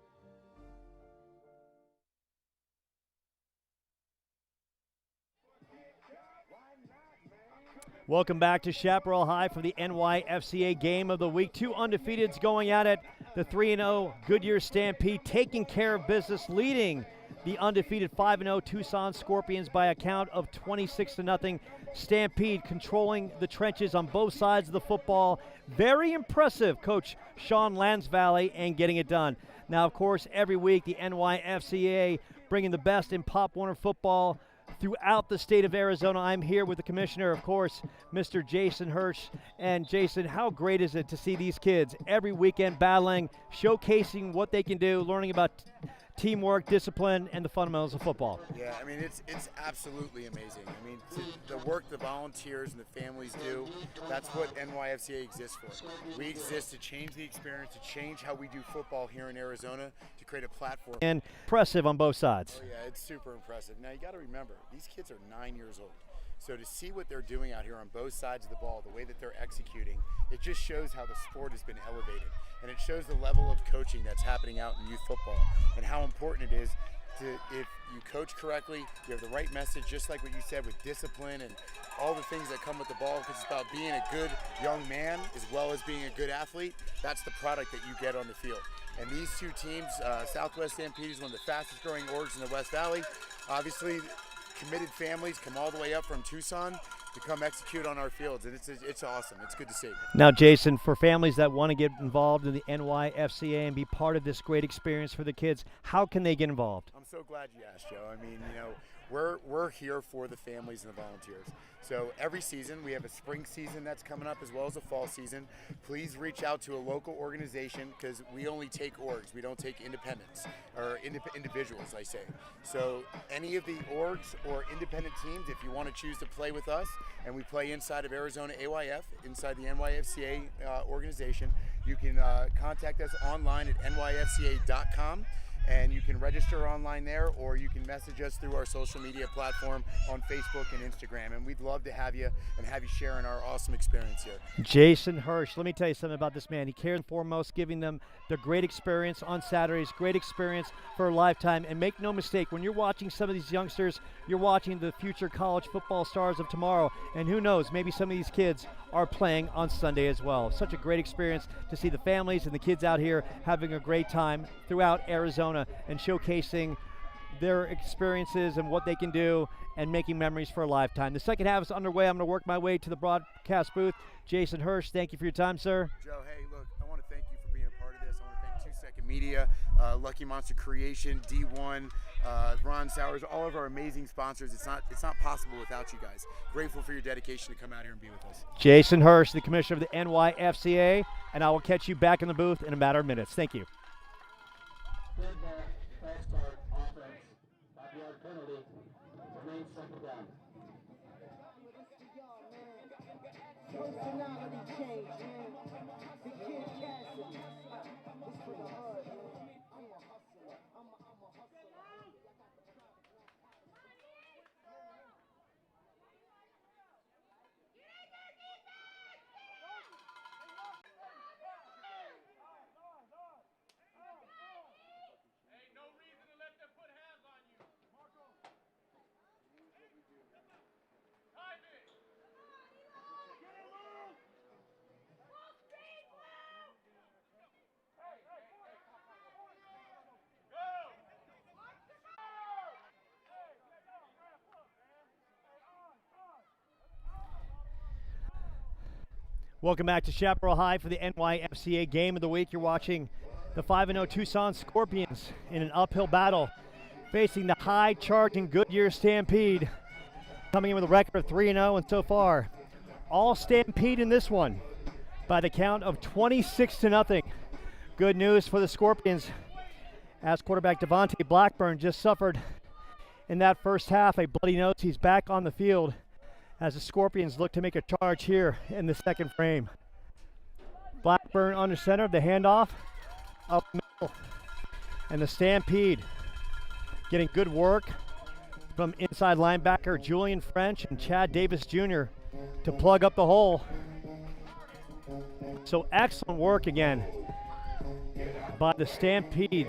Speaker 2: Welcome back to Chaparral High for the NYFCA Game of the Week. Two undefeateds going at it. The 3-0 Goodyear Stampede taking care of business, leading the undefeated 5-0 Tucson Scorpions by a count of 26-0. Stampede controlling the trenches on both sides of the football. Very impressive, Coach Sean Lansvalley, and getting it done. Now, of course, every week the NYFCA bringing the best in Pop Warner football throughout the state of Arizona. I'm here with the commissioner, of course, Mr. Jason Hirsch. And Jason, how great is it to see these kids every weekend battling, showcasing what they can do, learning about teamwork, discipline, and the fundamentals of football?
Speaker 24: Yeah, I mean, it's absolutely amazing. I mean, the work the volunteers and the families do, that's what NYFCA exists for. We exist to change the experience, to change how we do football here in Arizona, to create a platform.
Speaker 2: And impressive on both sides.
Speaker 24: Oh yeah, it's super impressive. Now you got to remember, these kids are 9 years old. So to see what they're doing out here on both sides of the ball, the way that they're executing, it just shows how the sport has been elevated. And it shows the level of coaching that's happening out in youth football and how important it is to, if you coach correctly, you have the right message, just like what you said with discipline and all the things that come with the ball, because it's about being a good young man as well as being a good athlete. That's the product that you get on the field. And these two teams, Southwest Stampede is one of the fastest growing orgs in the West Valley. Obviously, committed families come all the way up from Tucson to come execute on our fields, and it's awesome. It's good to see.
Speaker 2: Now, Jason, for families that want to get involved in the NYFCA and be part of this great experience for the kids, how can they get involved?
Speaker 24: I'm so glad you asked, Joe. I mean, we're here for the families and the volunteers. So every season, we have a spring season that's coming up as well as a fall season. Please reach out to a local organization, because we only take orgs. We don't take independents or individuals, I say. So any of the orgs or independent teams, if you want to choose to play with us, and we play inside of Arizona AYF, inside the NYFCA organization, you can contact us online at nyfca.com. And you can register online there, or you can message us through our social media platform on Facebook and Instagram. And we'd love to have you and have you share in our awesome experience here.
Speaker 2: Jason Hirsch, let me tell you something about this man. He cares and foremost giving them the great experience on Saturdays, great experience for a lifetime. And make no mistake, when you're watching some of these youngsters, you're watching the future college football stars of tomorrow. And who knows, maybe some of these kids are playing on Sunday as well. Such a great experience to see the families and the kids out here having a great time throughout Arizona and showcasing their experiences and what they can do and making memories for a lifetime. The second half is underway. I'm going to work my way to the broadcast booth. Jason Hirsch, thank you for your time, sir.
Speaker 24: Joe, hey, look, I want to thank you for being a part of this. I want to thank 2 Second Media, Lucky Monster Creation, D1, Ron Sowers, all of our amazing sponsors. It's not possible without you guys. Grateful for your dedication to come out here and be with us.
Speaker 2: Jason Hirsch, the commissioner of the NYFCA, and I will catch you back in the booth in a matter of minutes. Thank you. Welcome back to Chaparral High for the NYFCA Game of the Week. You're watching the 5-0 Tucson Scorpions in an uphill battle facing the high-charging Goodyear Stampede, coming in with a record of 3-0 and so far all Stampede in this one by the count of 26-0. Good news for the Scorpions as quarterback Devontae Blackburn just suffered in that first half a bloody nose. He's back on the field as the Scorpions look to make a charge here in the second frame. Blackburn under center, the handoff up middle, and the Stampede getting good work from inside linebacker Julian French and Chad Davis Jr. to plug up the hole. So excellent work again by the Stampede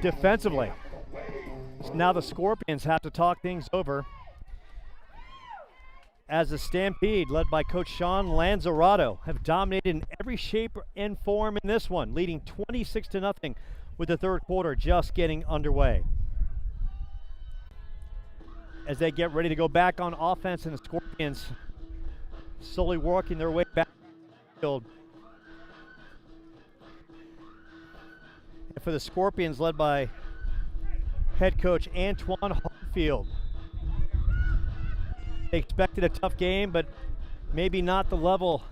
Speaker 2: defensively. So now the Scorpions have to talk things over as the Stampede, led by Coach Sean Lanzarato, have dominated in every shape and form in this one, leading 26-0 with the third quarter just getting underway. As they get ready to go back on offense, and the Scorpions slowly working their way back to the field. And for the Scorpions, led by head coach Antoine Hartfield. They expected a tough game, but maybe not the level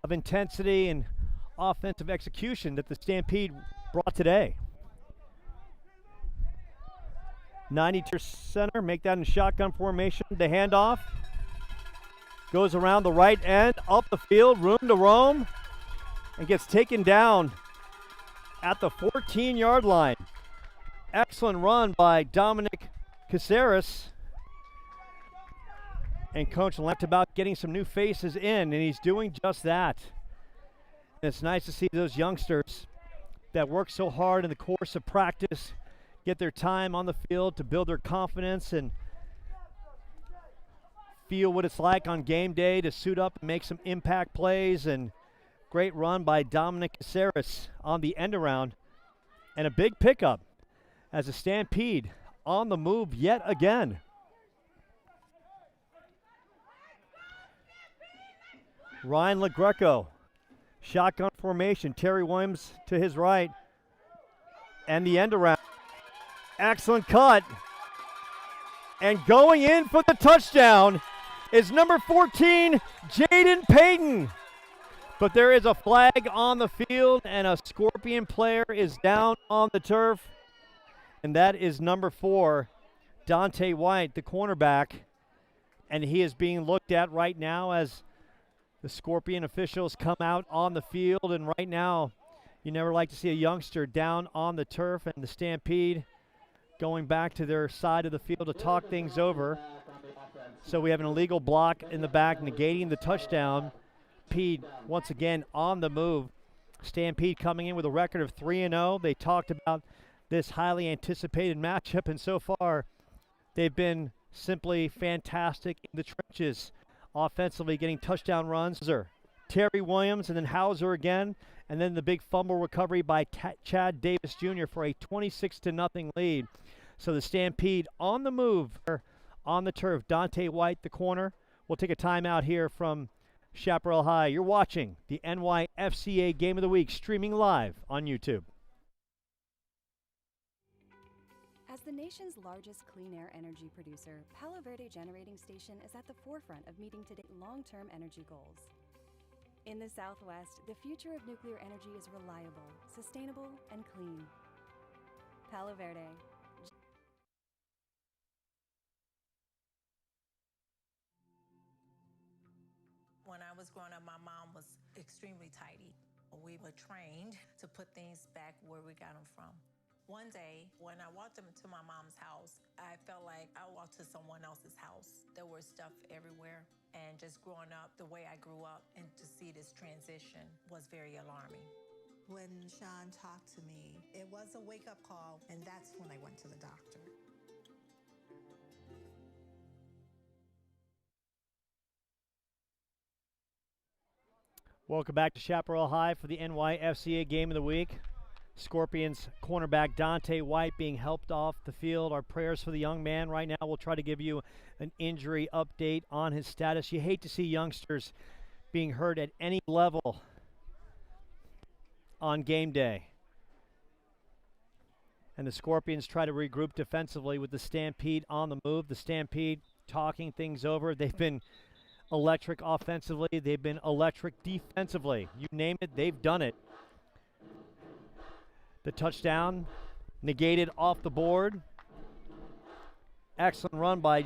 Speaker 2: of intensity and offensive execution that the Stampede brought today. 90 center, make that in shotgun formation. The handoff goes around the right end, up the field, room to roam, and gets taken down at the 14-yard line. Excellent run by Dominic Caceres. And Coach left about getting some new faces in, and he's doing just that. And it's nice to see those youngsters that work so hard in the course of practice get their time on the field to build their confidence and feel what it's like on game day to suit up and make some impact plays. And great run by Dominic Caceres on the end around, and a big pickup as a Stampede on the move yet again. Ryan LaGreco, shotgun formation. Terry Williams to his right, and the end around. Excellent cut. And going in for the touchdown is number 14, Jaden Payton. But there is a flag on the field, and a Scorpion player is down on the turf. And that is number 4, Dante White, the cornerback. And he is being looked at right now as the Scorpion officials come out on the field. And right now, you never like to see a youngster down on the turf, and the Stampede going back to their side of the field to talk things over. So we have an illegal block in the back negating the touchdown. Stampede once again on the move. Stampede coming in with a record of 3-0. They talked about this highly anticipated matchup, and so far they've been simply fantastic in the trenches. Offensively getting touchdown runs. Terry Williams and then Hauser again, and then the big fumble recovery by Chad Davis Jr. for a 26-0 lead. So the Stampede on the move on the turf. Dante White, the corner. We'll take a timeout here from Chaparral High. You're watching the NYFCA Game of the Week, streaming live on YouTube.
Speaker 1: As the nation's largest clean air energy producer, Palo Verde Generating Station is at the forefront of meeting today's long-term energy goals. In the Southwest, the future of nuclear energy is reliable, sustainable, and clean. Palo Verde.
Speaker 19: When I was growing up, my mom was extremely tidy. We were trained to put things back where we got them from. One day, when I walked into my mom's house, I felt like I walked to someone else's house. There was stuff everywhere. And just growing up the way I grew up and to see this transition was very alarming.
Speaker 20: When Sean talked to me, it was a wake-up call, and that's when I went to the doctor.
Speaker 2: Welcome back to Chaparral High for the NYFCA Game of the Week. Scorpions cornerback Dante White being helped off the field. Our prayers for the young man right now. We'll try to give you an injury update on his status. You hate to see youngsters being hurt at any level on game day. And the Scorpions try to regroup defensively with the Stampede on the move. The Stampede talking things over. They've been electric offensively. They've been electric defensively. You name it, they've done it. The touchdown negated off the board. Excellent run by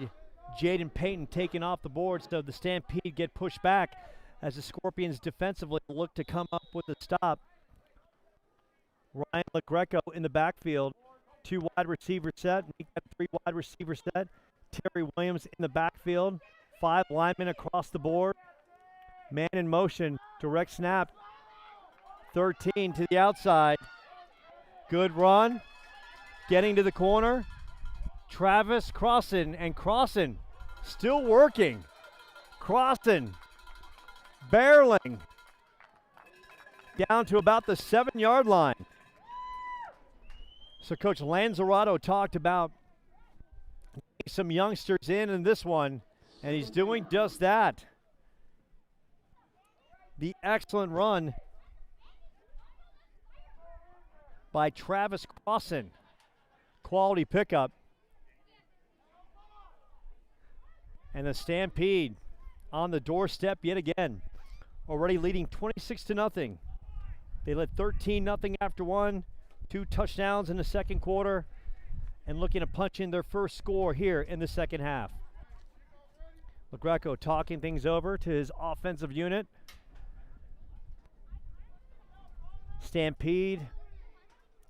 Speaker 2: Jaden Payton taken off the board, so the Stampede get pushed back as the Scorpions defensively look to come up with a stop. Ryan LaGreco in the backfield. 2 wide receiver set, make that 3 wide receiver set. Terry Williams in the backfield. 5 linemen across the board. Man in motion, direct snap. 13 to the outside. Good run, getting to the corner. Travis crossing, and Crossan still working. Crossan barreling down to about the 7-yard line. So Coach Lanzarato talked about some youngsters in this one, and he's doing just that. The excellent run by Travis Crossan. Quality pickup. And the Stampede on the doorstep yet again. Already leading 26-0. They led 13-0 after one. 2 touchdowns in the second quarter. And looking to punch in their first score here in the second half. LaGreco talking things over to his offensive unit. Stampede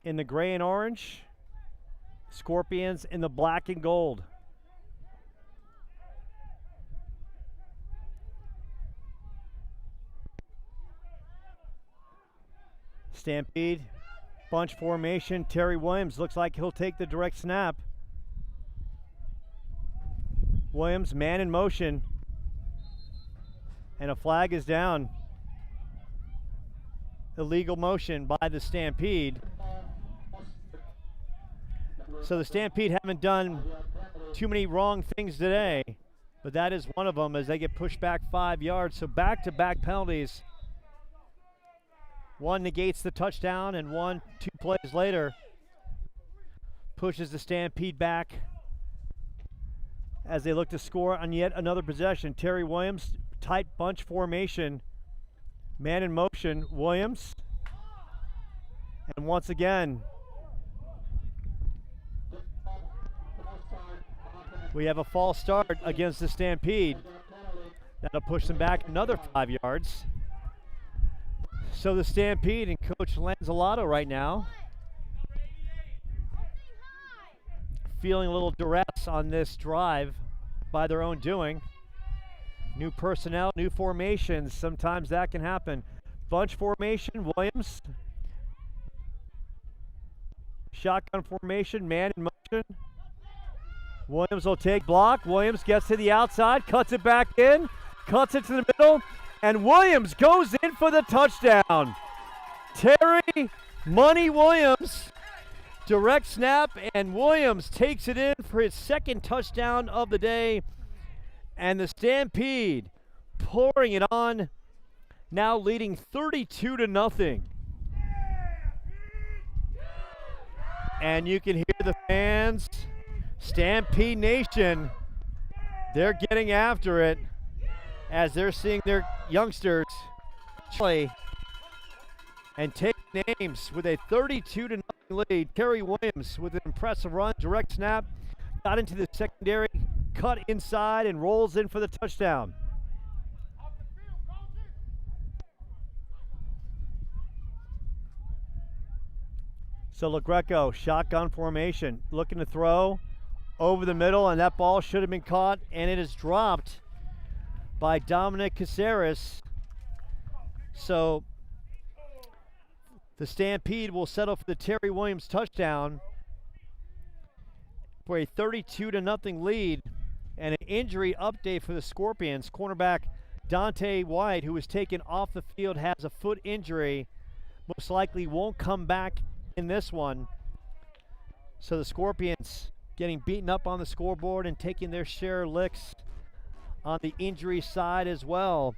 Speaker 2: in the gray and orange. Scorpions in the black and gold. Stampede, bunch formation. Terry Williams looks like he'll take the direct snap. Williams, man in motion. And a flag is down. Illegal motion by the Stampede. So the Stampede haven't done too many wrong things today, but that is one of them as they get pushed back 5 yards. So back-to-back penalties. One negates the touchdown, and 2 plays later pushes the Stampede back as they look to score on yet another possession. Terry Williams, tight bunch formation. Man in motion, Williams. And once again, we have a false start against the Stampede. That'll push them back another 5 yards. So the Stampede and Coach Lanzalato right now feeling a little duress on this drive by their own doing. New personnel, new formations, sometimes that can happen. Bunch formation, Williams. Shotgun formation, man in motion. Williams will take block. Williams gets to the outside, cuts it back in, cuts it to the middle, and Williams goes in for the touchdown. Terry Money Williams Direct snap, and Williams takes it in for his second touchdown of the day. And the Stampede pouring it on, now leading 32-0. And you can hear the fans, Stampede Nation, they're getting after it as they're seeing their youngsters play and take names with a 32-0 lead. Terry Williams with an impressive run, direct snap, got into the secondary, cut inside, and rolls in for the touchdown. So LaGreco, shotgun formation, looking to throw over the middle, and that ball should have been caught, and it is dropped by Dominic Caceres. So the Stampede will settle for the Terry Williams touchdown for a 32-0 lead. And an injury update for the Scorpions. Cornerback Dante White, who was taken off the field, has a foot injury. Most likely won't come back in this one. So the Scorpions getting beaten up on the scoreboard and taking their share of licks on the injury side as well.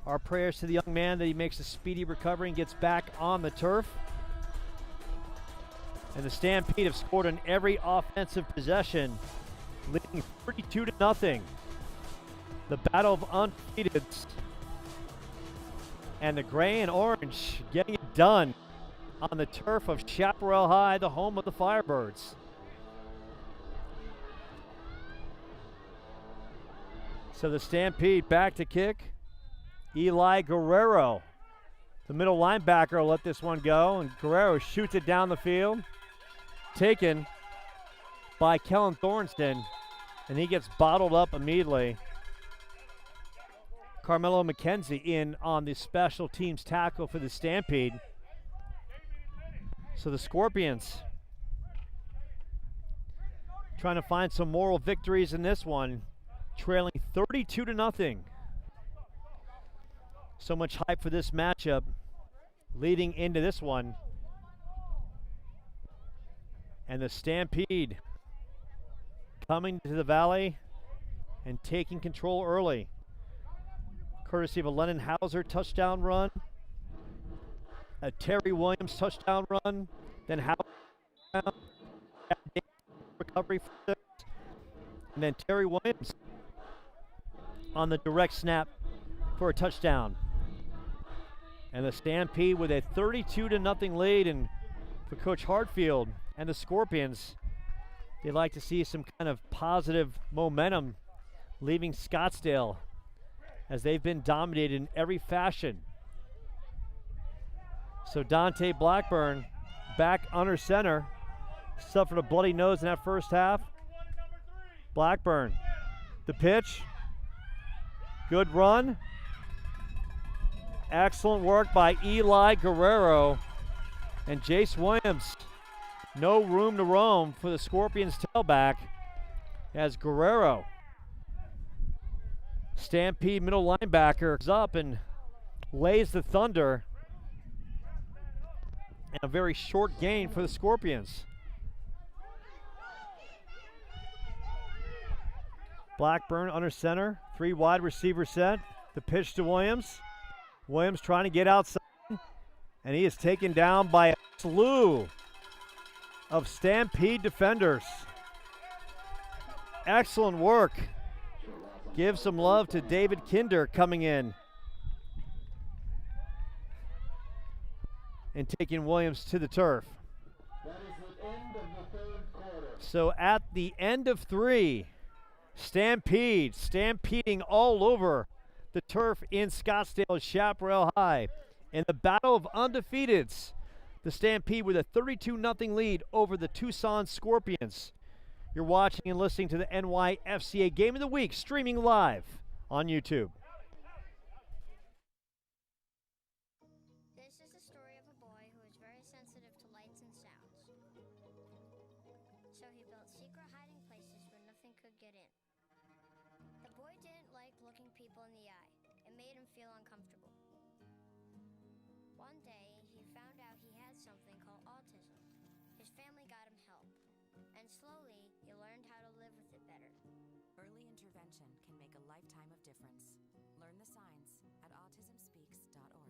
Speaker 2: Our prayers to the young man that he makes a speedy recovery and gets back on the turf. And the Stampede have scored on every offensive possession, leading 32-0. The battle of undefeateds. And the gray and orange getting it done on the turf of Chaparral High, the home of the Firebirds. So the Stampede back to kick. Eli Guerrero, the middle linebacker, will let this one go, and Guerrero shoots it down the field. Taken by Kellen Thornston, and he gets bottled up immediately. Carmelo McKenzie in on the special teams tackle for the Stampede. So the Scorpions trying to find some moral victories in this one, trailing 32-0. So much hype for this matchup leading into this one. And the Stampede coming to the Valley and taking control early. Courtesy of a Lennon Hauser touchdown run, a Terry Williams touchdown run, then Hauser recovery for this, and then Terry Williams on the direct snap for a touchdown. And the Stampede with a 32-0 lead, and for Coach Hartfield and the Scorpions, they'd like to see some kind of positive momentum leaving Scottsdale, as they've been dominated in every fashion. So Dante Blackburn back under center, suffered a bloody nose in that first half. Blackburn, the pitch, good run. Excellent work by Eli Guerrero, and Jace Williams. No room to roam for the Scorpions tailback as Guerrero, Stampede middle linebacker, is up and lays the thunder. And a very short gain for the Scorpions. Blackburn under center, 3 wide receiver set. The pitch to Williams. Williams trying to get outside, and he is taken down by a slew of Stampede defenders. Excellent work. Give some love to David Kinder coming in and taking Williams to the turf. So at the end of 3, Stampede stampeding all over the turf in Scottsdale, Chaparral High. In the battle of undefeateds, the Stampede with a 32-0 lead over the Tucson Scorpions. You're watching and listening to the NYFCA Game of the Week, streaming live on YouTube.
Speaker 12: This is the story of a boy who was very sensitive to lights and sounds. So he built secret hiding places where nothing could get in. The boy didn't like looking people in the eye. It made him feel uncomfortable. One day, he found out he had something called autism. His family got him help. And slowly, he learned how to live with it better.
Speaker 13: Early intervention can make a lifetime of difference. Learn the signs at autismspeaks.org.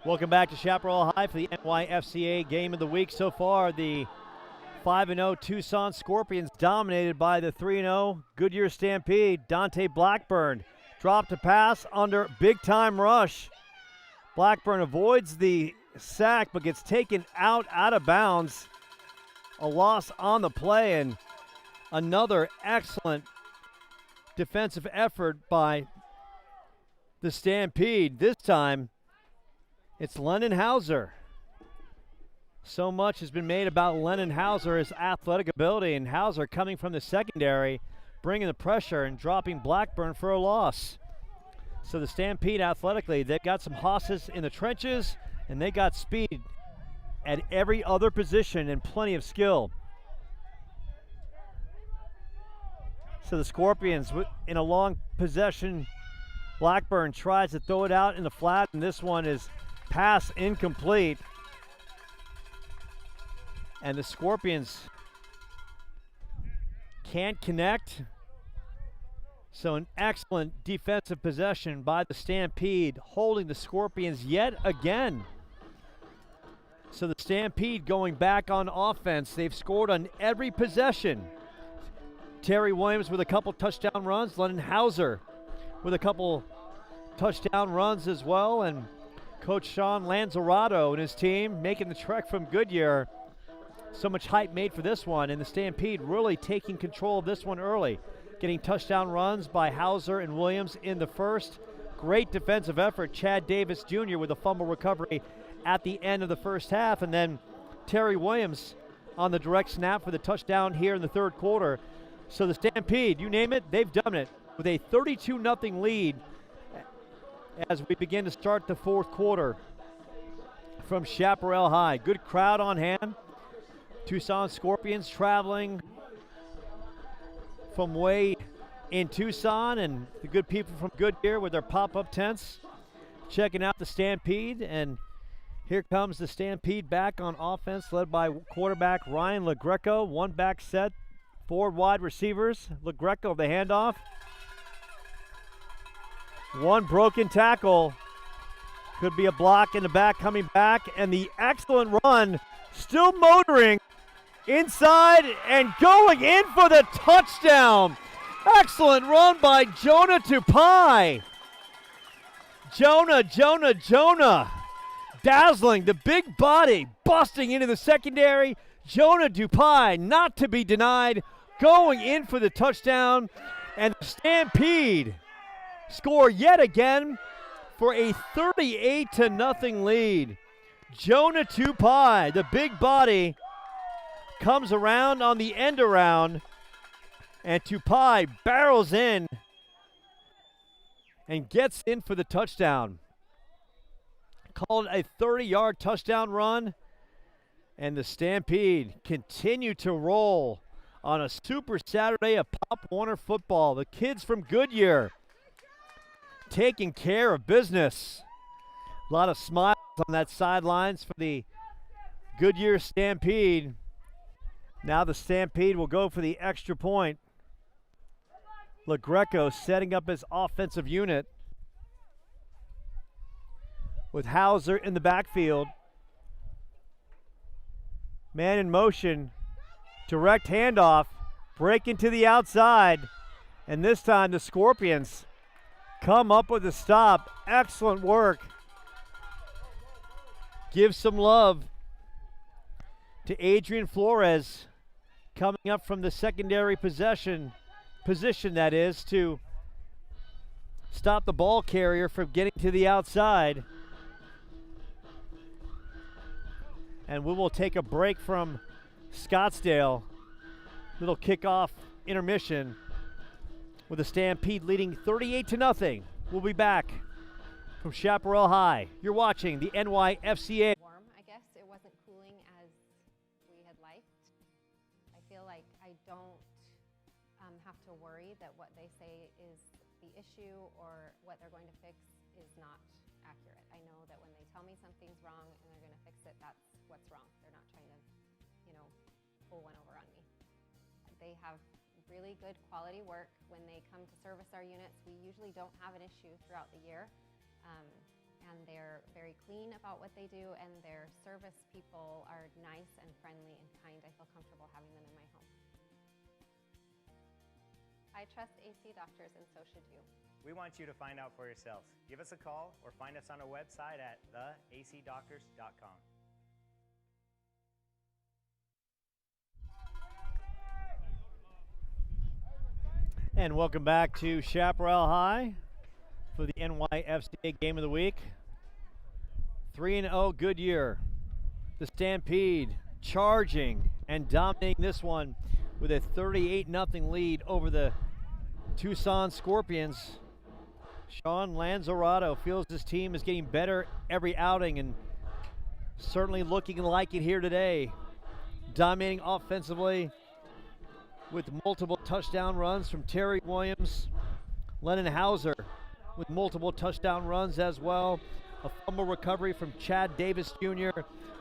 Speaker 2: Welcome back to Chaparral High for the NYFCA game of the week. So far, the 5-0 Tucson Scorpions dominated by the 3-0 Goodyear Stampede. Dante Blackburn dropped a pass under big-time rush. Blackburn avoids the sack but gets taken out of bounds. A loss on the play, and another excellent defensive effort by the Stampede. This time, it's Lennon Hauser. So much has been made about Lennon Hauser's athletic ability, and Hauser coming from the secondary, bringing the pressure and dropping Blackburn for a loss. So the Stampede athletically, they've got some hosses in the trenches, and they got speed at every other position and plenty of skill. So the Scorpions in a long possession. Blackburn tries to throw it out in the flat, and this one is pass incomplete. And the Scorpions can't connect. So an excellent defensive possession by the Stampede, holding the Scorpions yet again. So the Stampede going back on offense. They've scored on every possession. Terry Williams with a couple touchdown runs. Lennon Hauser with a couple touchdown runs as well. And Coach Sean Lanzarato and his team making the trek from Goodyear. So much hype made for this one, and the Stampede really taking control of this one early. Getting touchdown runs by Hauser and Williams in the first. Great defensive effort. Chad Davis Jr. with a fumble recovery at the end of the first half, and then Terry Williams on the direct snap for the touchdown here in the third quarter. So the Stampede, you name it, they've done it with a 32-0 lead as we begin to start the fourth quarter from Chaparral High. Good crowd on hand. Tucson Scorpions traveling from way in Tucson, and the good people from Goodyear with their pop-up tents checking out the Stampede. And here comes the Stampede back on offense, led by quarterback Ryan LaGreco. One back set, four wide receivers. LaGreco the handoff. One broken tackle. Could be a block in the back coming back. And the excellent run, still motoring inside and going in for the touchdown. Excellent run by Jonah Tupai. Jonah. Dazzling, the big body busting into the secondary. Jonah Tupai, not to be denied, going in for the touchdown. And the Stampede score yet again for a 38-0 lead. Jonah Tupai, the big body, comes around on the end around, and Tupai barrels in and gets in for the touchdown. Called a 30-yard touchdown run, and the Stampede continue to roll on a Super Saturday of Pop Warner football. The kids from Goodyear taking care of business. A lot of smiles on that sidelines for the Goodyear Stampede. Now the Stampede will go for the extra point. LaGreco setting up his offensive unit with Hauser in the backfield. Man in motion, direct handoff, break into the outside, and this time the Scorpions come up with a stop. Excellent work. Give some love to Adrian Flores, coming up from the secondary position, that is, to stop the ball carrier from getting to the outside. And we will take a break from Scottsdale Little kickoff intermission with the Stampede leading 38-0. We'll be back from Chaparral High. You're watching the NYFCA.
Speaker 4: Warm, I guess. It wasn't cooling as we had liked. I feel like I don't have to worry that what they say is the issue or what they're going to fix is not accurate. I know that when they tell me something's wrong and they're going to fix it, that's what's wrong. They're not trying to, pull one over on me. They have really good quality work. When they come to service our units, we usually don't have an issue throughout the year. And they're very clean about what they do, and their service people are nice and friendly and kind. I feel comfortable having them in my home. I trust AC Doctors, and so should you.
Speaker 18: We want you to find out for yourselves. Give us a call or find us on our website at theacdoctors.com.
Speaker 2: And welcome back to Chaparral High for the NYFCA Game of the Week. 3-0 Goodyear. The Stampede charging and dominating this one with a 38-0 lead over the Tucson Scorpions. Sean Lanzarato feels his team is getting better every outing and certainly looking like it here today. Dominating offensively with multiple touchdown runs from Terry Williams. Lennon Hauser with multiple touchdown runs as well. A fumble recovery from Chad Davis Jr.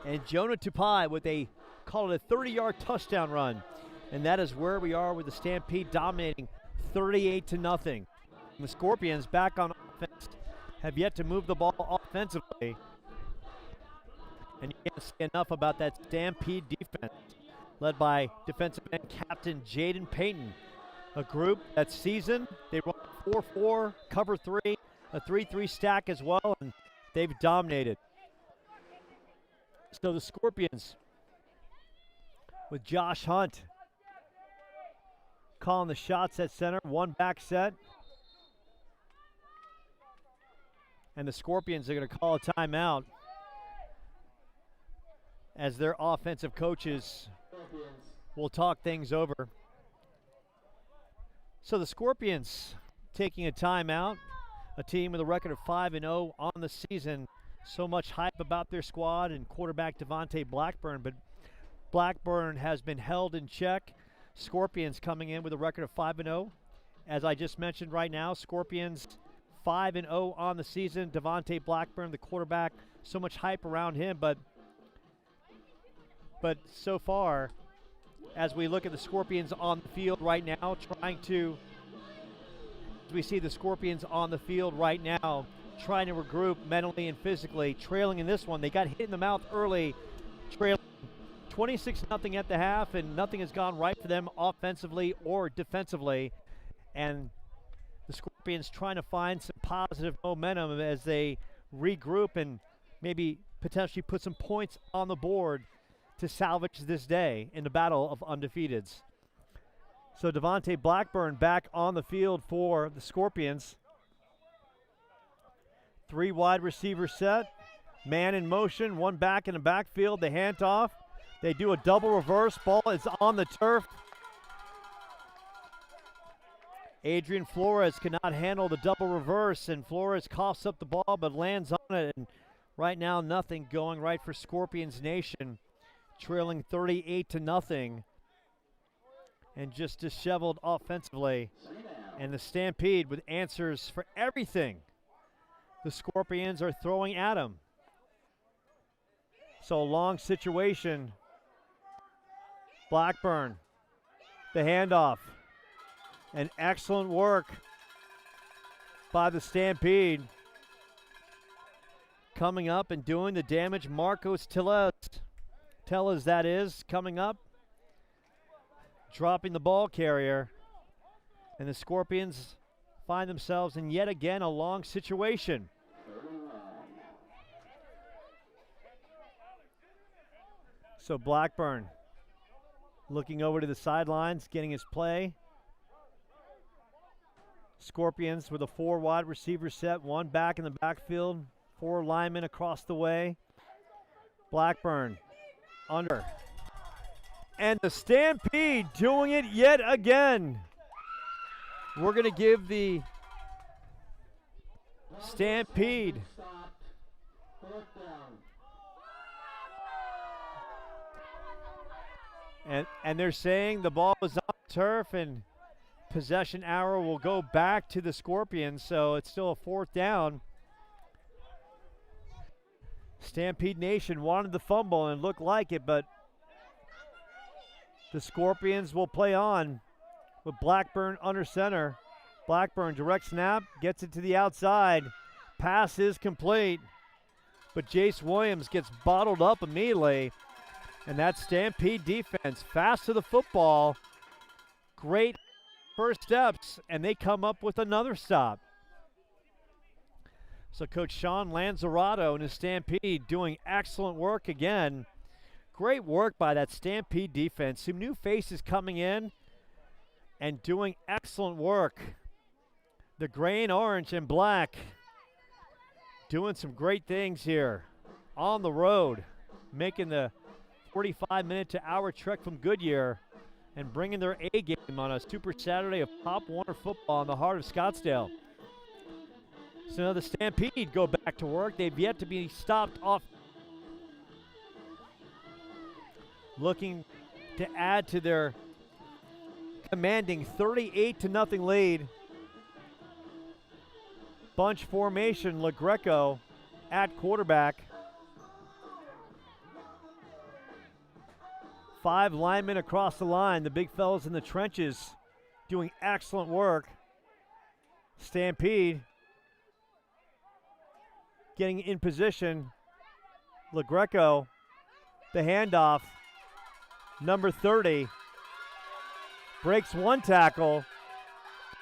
Speaker 2: and Jonah Tupai with a, call it a 30-yard touchdown run. And that is where we are with the Stampede dominating 38-0. The Scorpions back on offense have yet to move the ball offensively. And you can't say enough about that Stampede defense, led by defensive end captain Jaden Payton. A group that's seasoned. They run 4-4, cover 3, a 3-3 stack as well, and they've dominated. So the Scorpions with Josh Hunt calling the shots at center, one back set. And the Scorpions are going to call a timeout as their offensive coaches will talk things over. So the Scorpions taking a timeout, a team with a record of 5-0 on the season. So much hype about their squad and quarterback Devontae Blackburn, but Blackburn has been held in check. Scorpions coming in with a record of 5-0. As I just mentioned right now, Scorpions 5-0 on the season. Devontae Blackburn, the quarterback, so much hype around him, but so far, as we look at the Scorpions on the field right now, we see the Scorpions on the field right now, trying to regroup mentally and physically, trailing in this one. They got hit in the mouth early, trailing 26-0 at the half, and nothing has gone right for them offensively or defensively. And the Scorpions trying to find some positive momentum as they regroup and maybe potentially put some points on the board to salvage this day in the battle of undefeateds. So Devontae Blackburn back on the field for the Scorpions. 3 wide receiver set, man in motion, one back in the backfield, the handoff. They do a double reverse, ball is on the turf. Adrian Flores cannot handle the double reverse, and Flores coughs up the ball but lands on it. And right now, nothing going right for Scorpions Nation, trailing 38-0 and just disheveled offensively. And the Stampede with answers for everything the Scorpions are throwing at them. So a long situation. Blackburn, the handoff. And excellent work by the Stampede. Coming up and doing the damage, Marcos Tellez, that is, coming up. Dropping the ball carrier. And the Scorpions find themselves in yet again a long situation. So Blackburn looking over to the sidelines, getting his play. Scorpions with a 4 wide receiver set, one back in the backfield, 4 linemen across the way. Blackburn under. And the Stampede doing it yet again. We're going to give the Stampede and they're saying the ball was on turf and possession arrow will go back to the Scorpions, so it's still a 4th down. Stampede Nation wanted the fumble and looked like it, but the Scorpions will play on with Blackburn under center. Blackburn direct snap, gets it to the outside. Pass is complete, but Jace Williams gets bottled up immediately. And that Stampede defense, fast to the football, great first steps, and they come up with another stop. So Coach Sean Lanzarato and his Stampede doing excellent work again. Great work by that Stampede defense. Some new faces coming in and doing excellent work. The gray and orange and black doing some great things here on the road, making the 45-minute to hour trek from Goodyear and bringing their A game on a Super Saturday of Pop Warner football in the heart of Scottsdale. So now the Stampede go back to work. They've yet to be stopped off. Looking to add to their commanding 38-0 lead. Bunch formation, LaGreco at quarterback. 5 linemen across the line. The big fellas in the trenches doing excellent work. Stampede getting in position. LaGreco, the handoff. Number 30 breaks one tackle,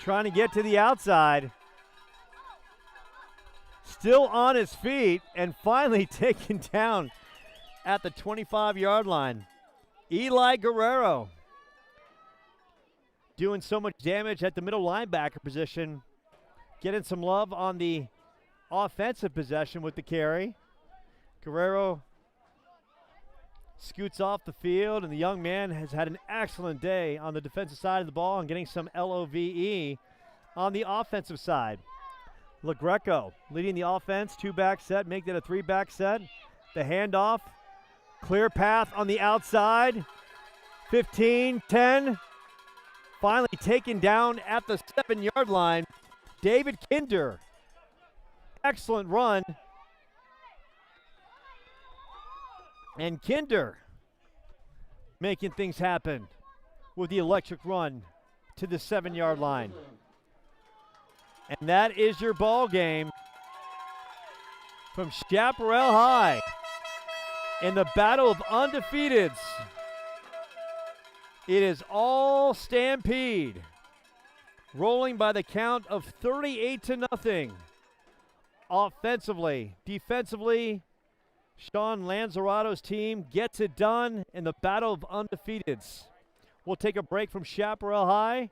Speaker 2: trying to get to the outside. Still on his feet and finally taken down at the 25-yard line. Eli Guerrero doing so much damage at the middle linebacker position, getting some love on the offensive possession with the carry. Guerrero scoots off the field, and the young man has had an excellent day on the defensive side of the ball and getting some LOVE on the offensive side. LaGreco leading the offense, 2-back set, make that a 3-back set. The handoff, clear path on the outside, 15, 10. Finally taken down at the 7-yard line. David Kinder, excellent run. And Kinder making things happen with the electric run to the 7-yard line. And that is your ball game from Chaparral High in the battle of undefeateds. It is all Stampede, rolling by the count of 38-0. Offensively, defensively, Sean Lanzarato's team gets it done in the battle of undefeateds. We'll take a break from Chaparral High.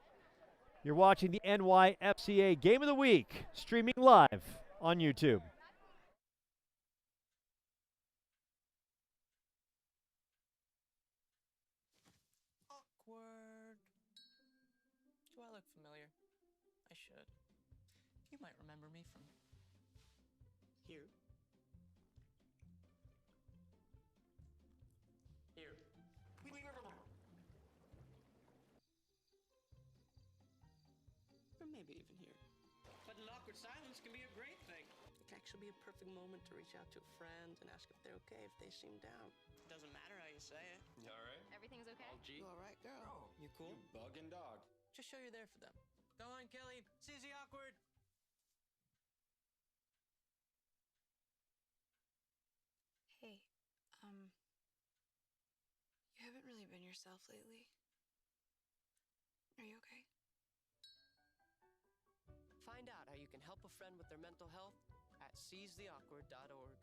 Speaker 2: You're watching the NYFCA Game of the Week, streaming live on YouTube.
Speaker 7: Awkward. Do I look familiar? I should. You might remember me from here. Here. Or maybe even here. But an awkward silence can be a great thing. It can actually be a perfect moment to reach out to a friend and ask if they're okay if they seem down. Doesn't matter how you say it.
Speaker 9: You alright?
Speaker 7: Everything's okay? You alright, girl? You cool?
Speaker 9: You bugging dog.
Speaker 7: Just show you're there for them. Go on, Kelly. CZ awkward.
Speaker 3: Hey, you haven't really been yourself lately. Are you okay?
Speaker 10: Find out how you can help a friend with their mental health at seizetheawkward.org.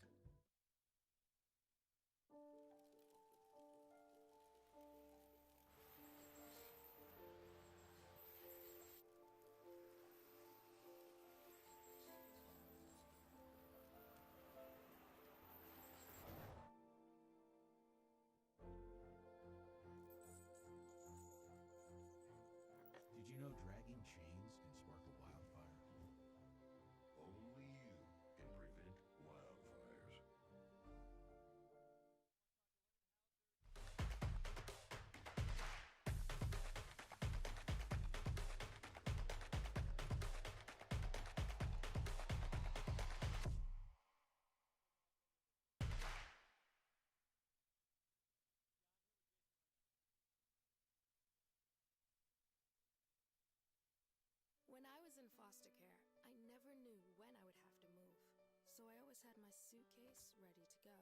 Speaker 3: so I always had my suitcase ready to go.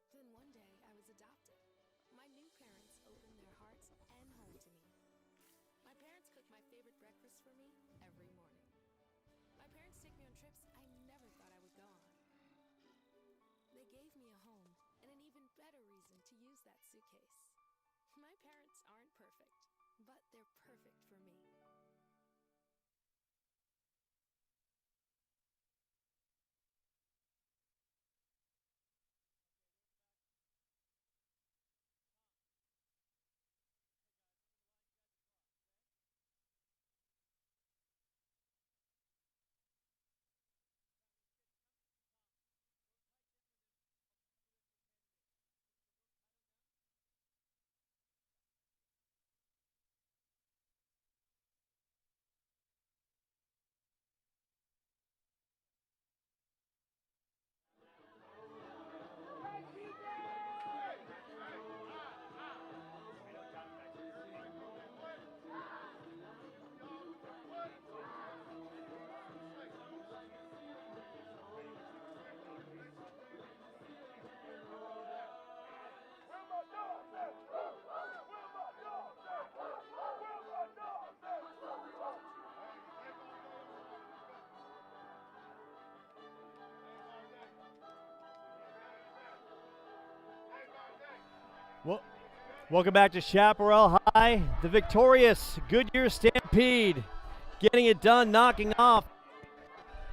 Speaker 3: Then one day I was adopted. My new parents opened their hearts and home to me. My parents cook my favorite breakfast for me every morning. My parents take me on trips I never thought I would go on. They gave me a home and an even better reason to use that suitcase. My parents aren't perfect, but they're perfect for me.
Speaker 2: Well, welcome back to Chaparral High. The victorious Goodyear Stampede getting it done, knocking off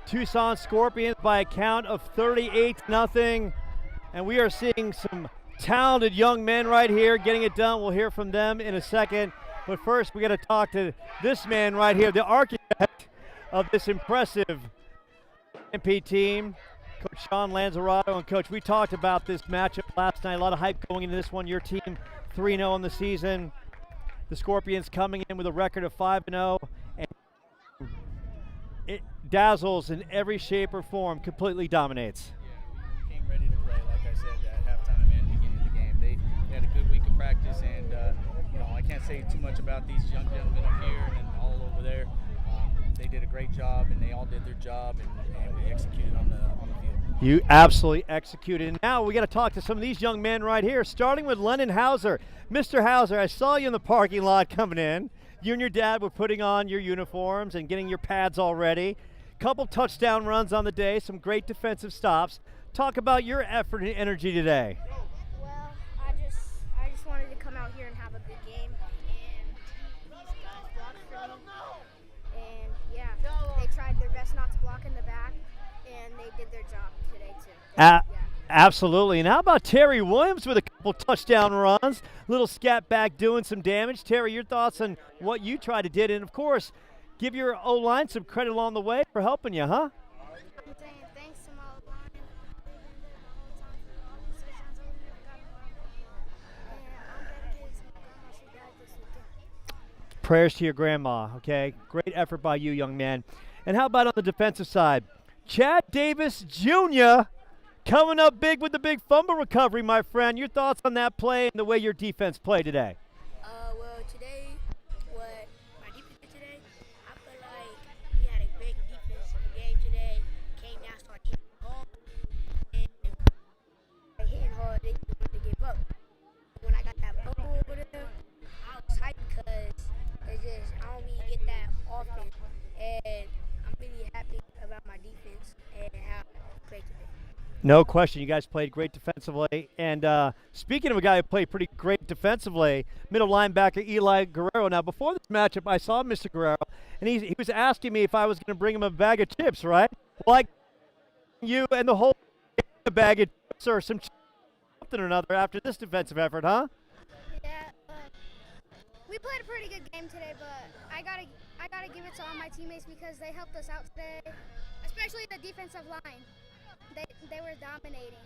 Speaker 2: Tucson Scorpions by a count of 38-0. And we are seeing some talented young men right here getting it done. We'll hear from them in a second. But first, we got to talk to this man right here, the architect of this impressive Stampede team, Coach Sean Lanzarato. And Coach, we talked about this matchup last night. A lot of hype going into this one. Your team 3-0 in the season. The Scorpions coming in with a record of 5-0. And it dazzles in every shape or form, completely dominates.
Speaker 6: Yeah, we came ready to play, like I said, at halftime and beginning of the game. They had a good week of practice, and I can't say too much about these young gentlemen up here and all over there. They did a great job, and they all did their job, and we executed on the field.
Speaker 2: You absolutely executed. And now we got to talk to some of these young men right here, starting with Lennon Hauser. Mr. Hauser, I saw you in the parking lot coming in. You and your dad were putting on your uniforms and getting your pads all ready. Couple touchdown runs on the day, some great defensive stops. Talk about your effort and energy today.
Speaker 5: Well, I just wanted to come out here and have a good game, and these guys blocked for me. And yeah, they tried their best not to block in the back, and they did their job today too.
Speaker 2: Absolutely. And how about Terry Williams with a couple touchdown runs? Little scat back doing some damage. Terry, your thoughts on what you tried to do, and of course, give your O-line some credit along the way for helping you, huh?
Speaker 5: I'm saying thanks to my O-line. They've been there the whole time for all these touchdowns. I never got them. And I'm dedicated to my grandma. She died this weekend.
Speaker 2: Prayers to your grandma, okay? Great effort by you, young man. And how about on the defensive side? Chad Davis Jr. coming up big with the big fumble recovery, my friend. Your thoughts on that play and the way your defense played today?
Speaker 5: Well, today, what my defense did today, I feel like we had a great defensive game today. Came down, started hitting hard, and by hitting hard, they didn't want to give up. When I got that fumble over there, I was hyped because I don't really get that often, and I'm really happy about my defense and how I played today.
Speaker 2: No question. You guys played great defensively. And speaking of a guy who played pretty great defensively, middle linebacker Eli Guerrero. Now, before this matchup, I saw Mr. Guerrero, and he was asking me if I was going to bring him a bag of chips, right? Like you and the whole bag of chips or some something or another after this defensive effort, huh?
Speaker 5: Yeah, we played a pretty good game today, but I gotta give it to all my teammates because they helped us out today, especially the defensive line. They were dominating.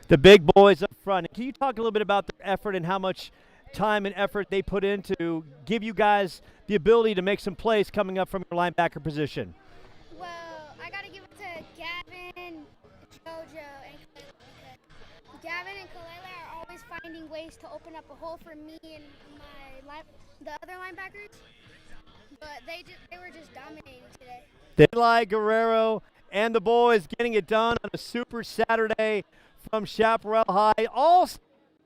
Speaker 2: The big boys up front. Can you talk a little bit about their effort and how much time and effort they put in to give you guys the ability to make some plays coming up from your linebacker position?
Speaker 5: Well, I got to give it to Gavin, Jojo, and Kalele. Gavin and Kalele are always finding ways to open up a hole for me and the other linebackers, but they were just dominating today.
Speaker 2: Eli Guerrero and the boys getting it done on a super Saturday from Chaparral High. All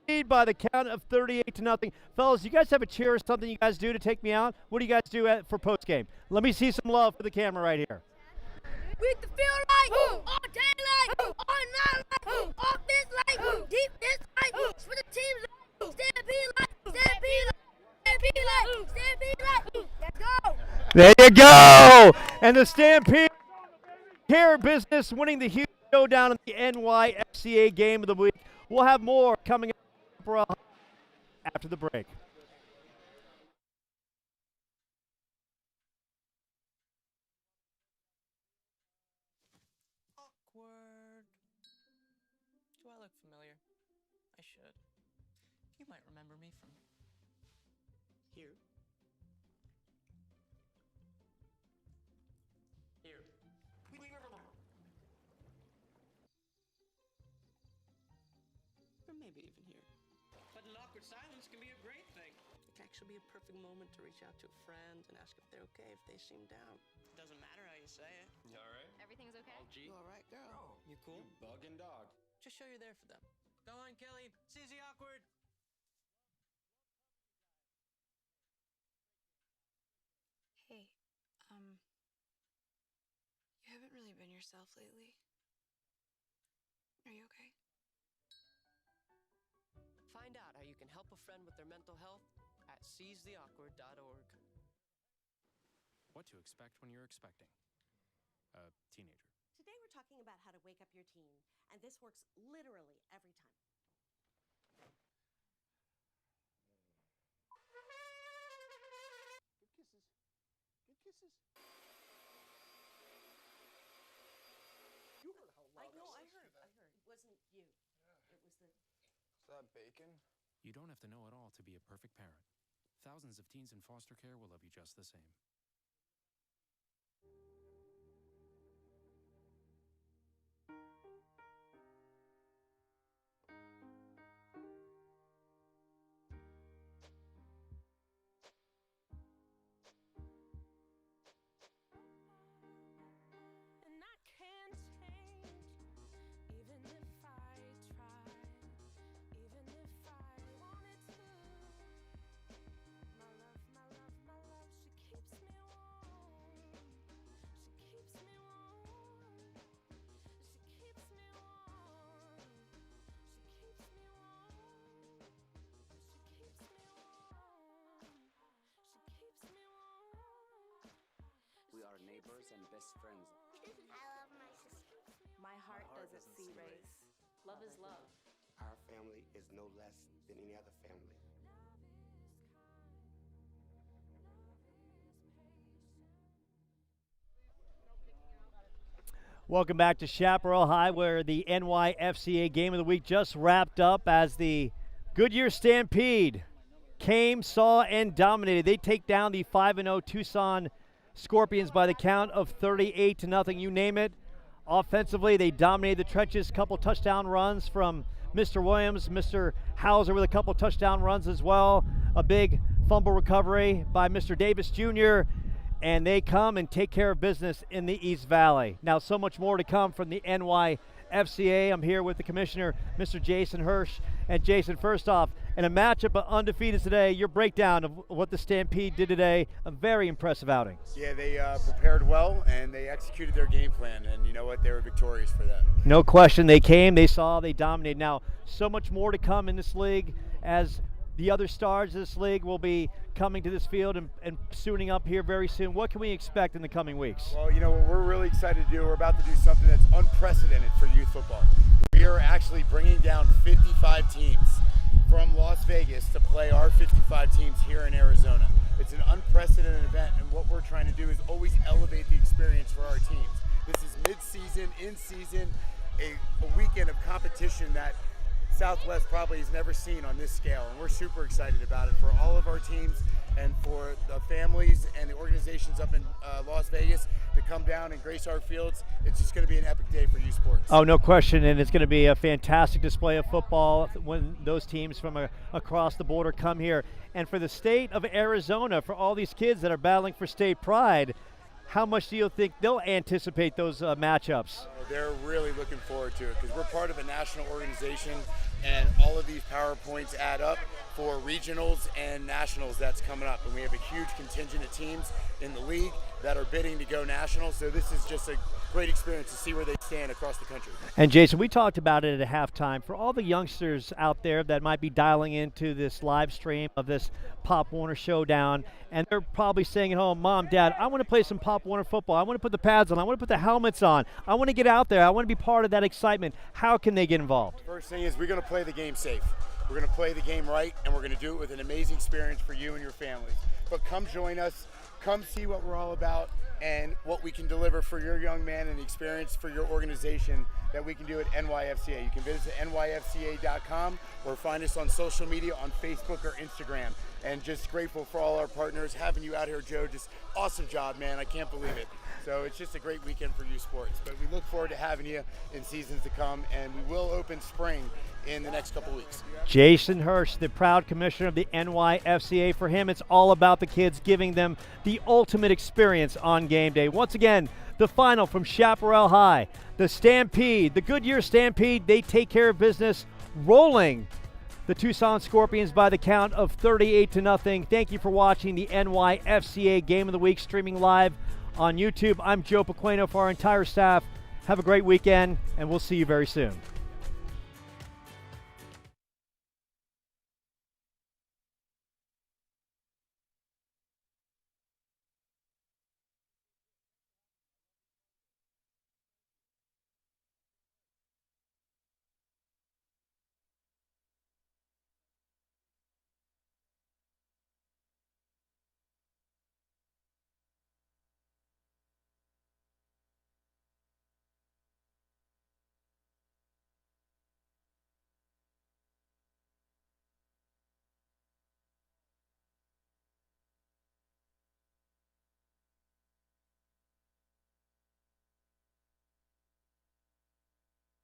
Speaker 2: lead by the count of 38-0. Fellas, you guys have a cheer or something you guys do to take me out? What do you guys do for postgame? Let me see some love for the camera right here.
Speaker 5: With the field light, all day light, all night light, offense light, defense light, for the teams, Stampede light, Stampede light, Stampede light, Stampede light. Let's go.
Speaker 2: There you go. And the Stampede care of business, winning the huge showdown in the NYFCA game of the week. We'll have more coming up after the break.
Speaker 7: Awkward. Do I look familiar? I should. You might remember me from here. Here. Or maybe even here. But an awkward silence can be a great thing. It can actually be a perfect moment to reach out to a friend and ask if they're okay if they seem down. Doesn't matter how you say it.
Speaker 10: You alright?
Speaker 22: Everything's okay?
Speaker 7: You alright, girl? You cool?
Speaker 10: You bugging dog.
Speaker 7: Just show you're there for them. Go on, Kelly. Seize the awkward.
Speaker 3: Hey, you haven't really been yourself lately. Are you okay?
Speaker 10: Find out how you can help a friend with their mental health at seizetheawkward.org.
Speaker 21: What to expect when you're expecting a teenager.
Speaker 9: Today we're talking about how to wake up your teen, and this works literally every time.
Speaker 8: Good kisses. Good kisses. You heard how loud
Speaker 9: I heard. It wasn't you. It was the...
Speaker 21: Is that bacon? You don't have to know it all to be a perfect parent. Thousands of teens in foster care will love you just the same.
Speaker 3: And I can't change, even if I try, even if I wanted to. My love, my love, my love, she keeps me warm. She keeps me warm. She keeps me warm. She keeps me warm. She keeps me warm. She keeps me warm.
Speaker 11: We are neighbors and best friends.
Speaker 5: I love my sister.
Speaker 9: My heart doesn't see race. Love is love.
Speaker 15: Our family is no less than any other family.
Speaker 2: Welcome back to Chaparral High, where the NYFCA game of the week just wrapped up as the Goodyear Stampede came, saw, and dominated. They take down the 5-0 Tucson Scorpions by the count of 38-0. You name it. Offensively, they dominated the trenches. Couple touchdown runs from Mr. Williams, Mr. Hauser with a couple touchdown runs as well. A big fumble recovery by Mr. Davis Jr., and they come and take care of business in the East Valley. Now, so much more to come from the NYFCA. I'm here with the commissioner, Mr. Jason Hirsch. And Jason, first off, in a matchup of undefeated today, your breakdown of what the Stampede did today, a very impressive outing.
Speaker 24: Yeah, they prepared well, and they executed their game plan, and you know what? They were victorious for that.
Speaker 2: No question. They came, they saw, they dominated. Now, so much more to come in this league as the other stars of this league will be coming to this field and suiting up here very soon. What can we expect in the coming weeks?
Speaker 24: Well, you know what we're really excited to do? We're about to do something that's unprecedented for youth football. We are actually bringing down 55 teams from Las Vegas to play our 55 teams here in Arizona. It's an unprecedented event, and what we're trying to do is always elevate the experience for our teams. This is mid-season, in-season, a weekend of competition that Southwest probably has never seen on this scale, and we're super excited about it for all of our teams and for the families and the organizations up in Las Vegas to come down and grace our fields. It's just going to be an epic day for youth sports.
Speaker 2: Oh, no question, and it's going to be a fantastic display of football when those teams from across the border come here. And for the state of Arizona, for all these kids that are battling for state pride, how much do you think they'll anticipate those matchups?
Speaker 24: They're really looking forward to it because we're part of a national organization, and all of these PowerPoints add up for regionals and nationals that's coming up. And we have a huge contingent of teams in the league that are bidding to go national. So this is just a great experience to see where they stand across the country.
Speaker 2: And Jason, we talked about it at halftime. For all the youngsters out there that might be dialing into this live stream of this Pop Warner Showdown, and they're probably saying at home, Mom, Dad, I want to play some Pop Warner football. I want to put the pads on. I want to put the helmets on. I want to get out there. I want to be part of that excitement. How can they get involved?
Speaker 24: First thing is we're going to play the game safe. We're going to play the game right, and we're going to do it with an amazing experience for you and your families. But come join us. Come see what we're all about and what we can deliver for your young man and the experience for your organization that we can do at NYFCA. You can visit NYFCA.com or find us on social media on Facebook or Instagram. And just grateful for all our partners. Having you out here, Joe, just awesome job, man. I can't believe it. So it's just a great weekend for youth sports. But we look forward to having you in seasons to come, and we will open spring in the next couple weeks.
Speaker 2: Jason Hirsch, the proud commissioner of the NYFCA. For him, it's all about the kids, giving them the ultimate experience on game day. Once again, the final from Chaparral High, the Stampede, the Goodyear Stampede, they take care of business, rolling the Tucson Scorpions by the count of 38-0. Thank you for watching the NYFCA Game of the Week, streaming live on YouTube. I'm Joe Pequeno for our entire staff. Have a great weekend, and we'll see you very soon.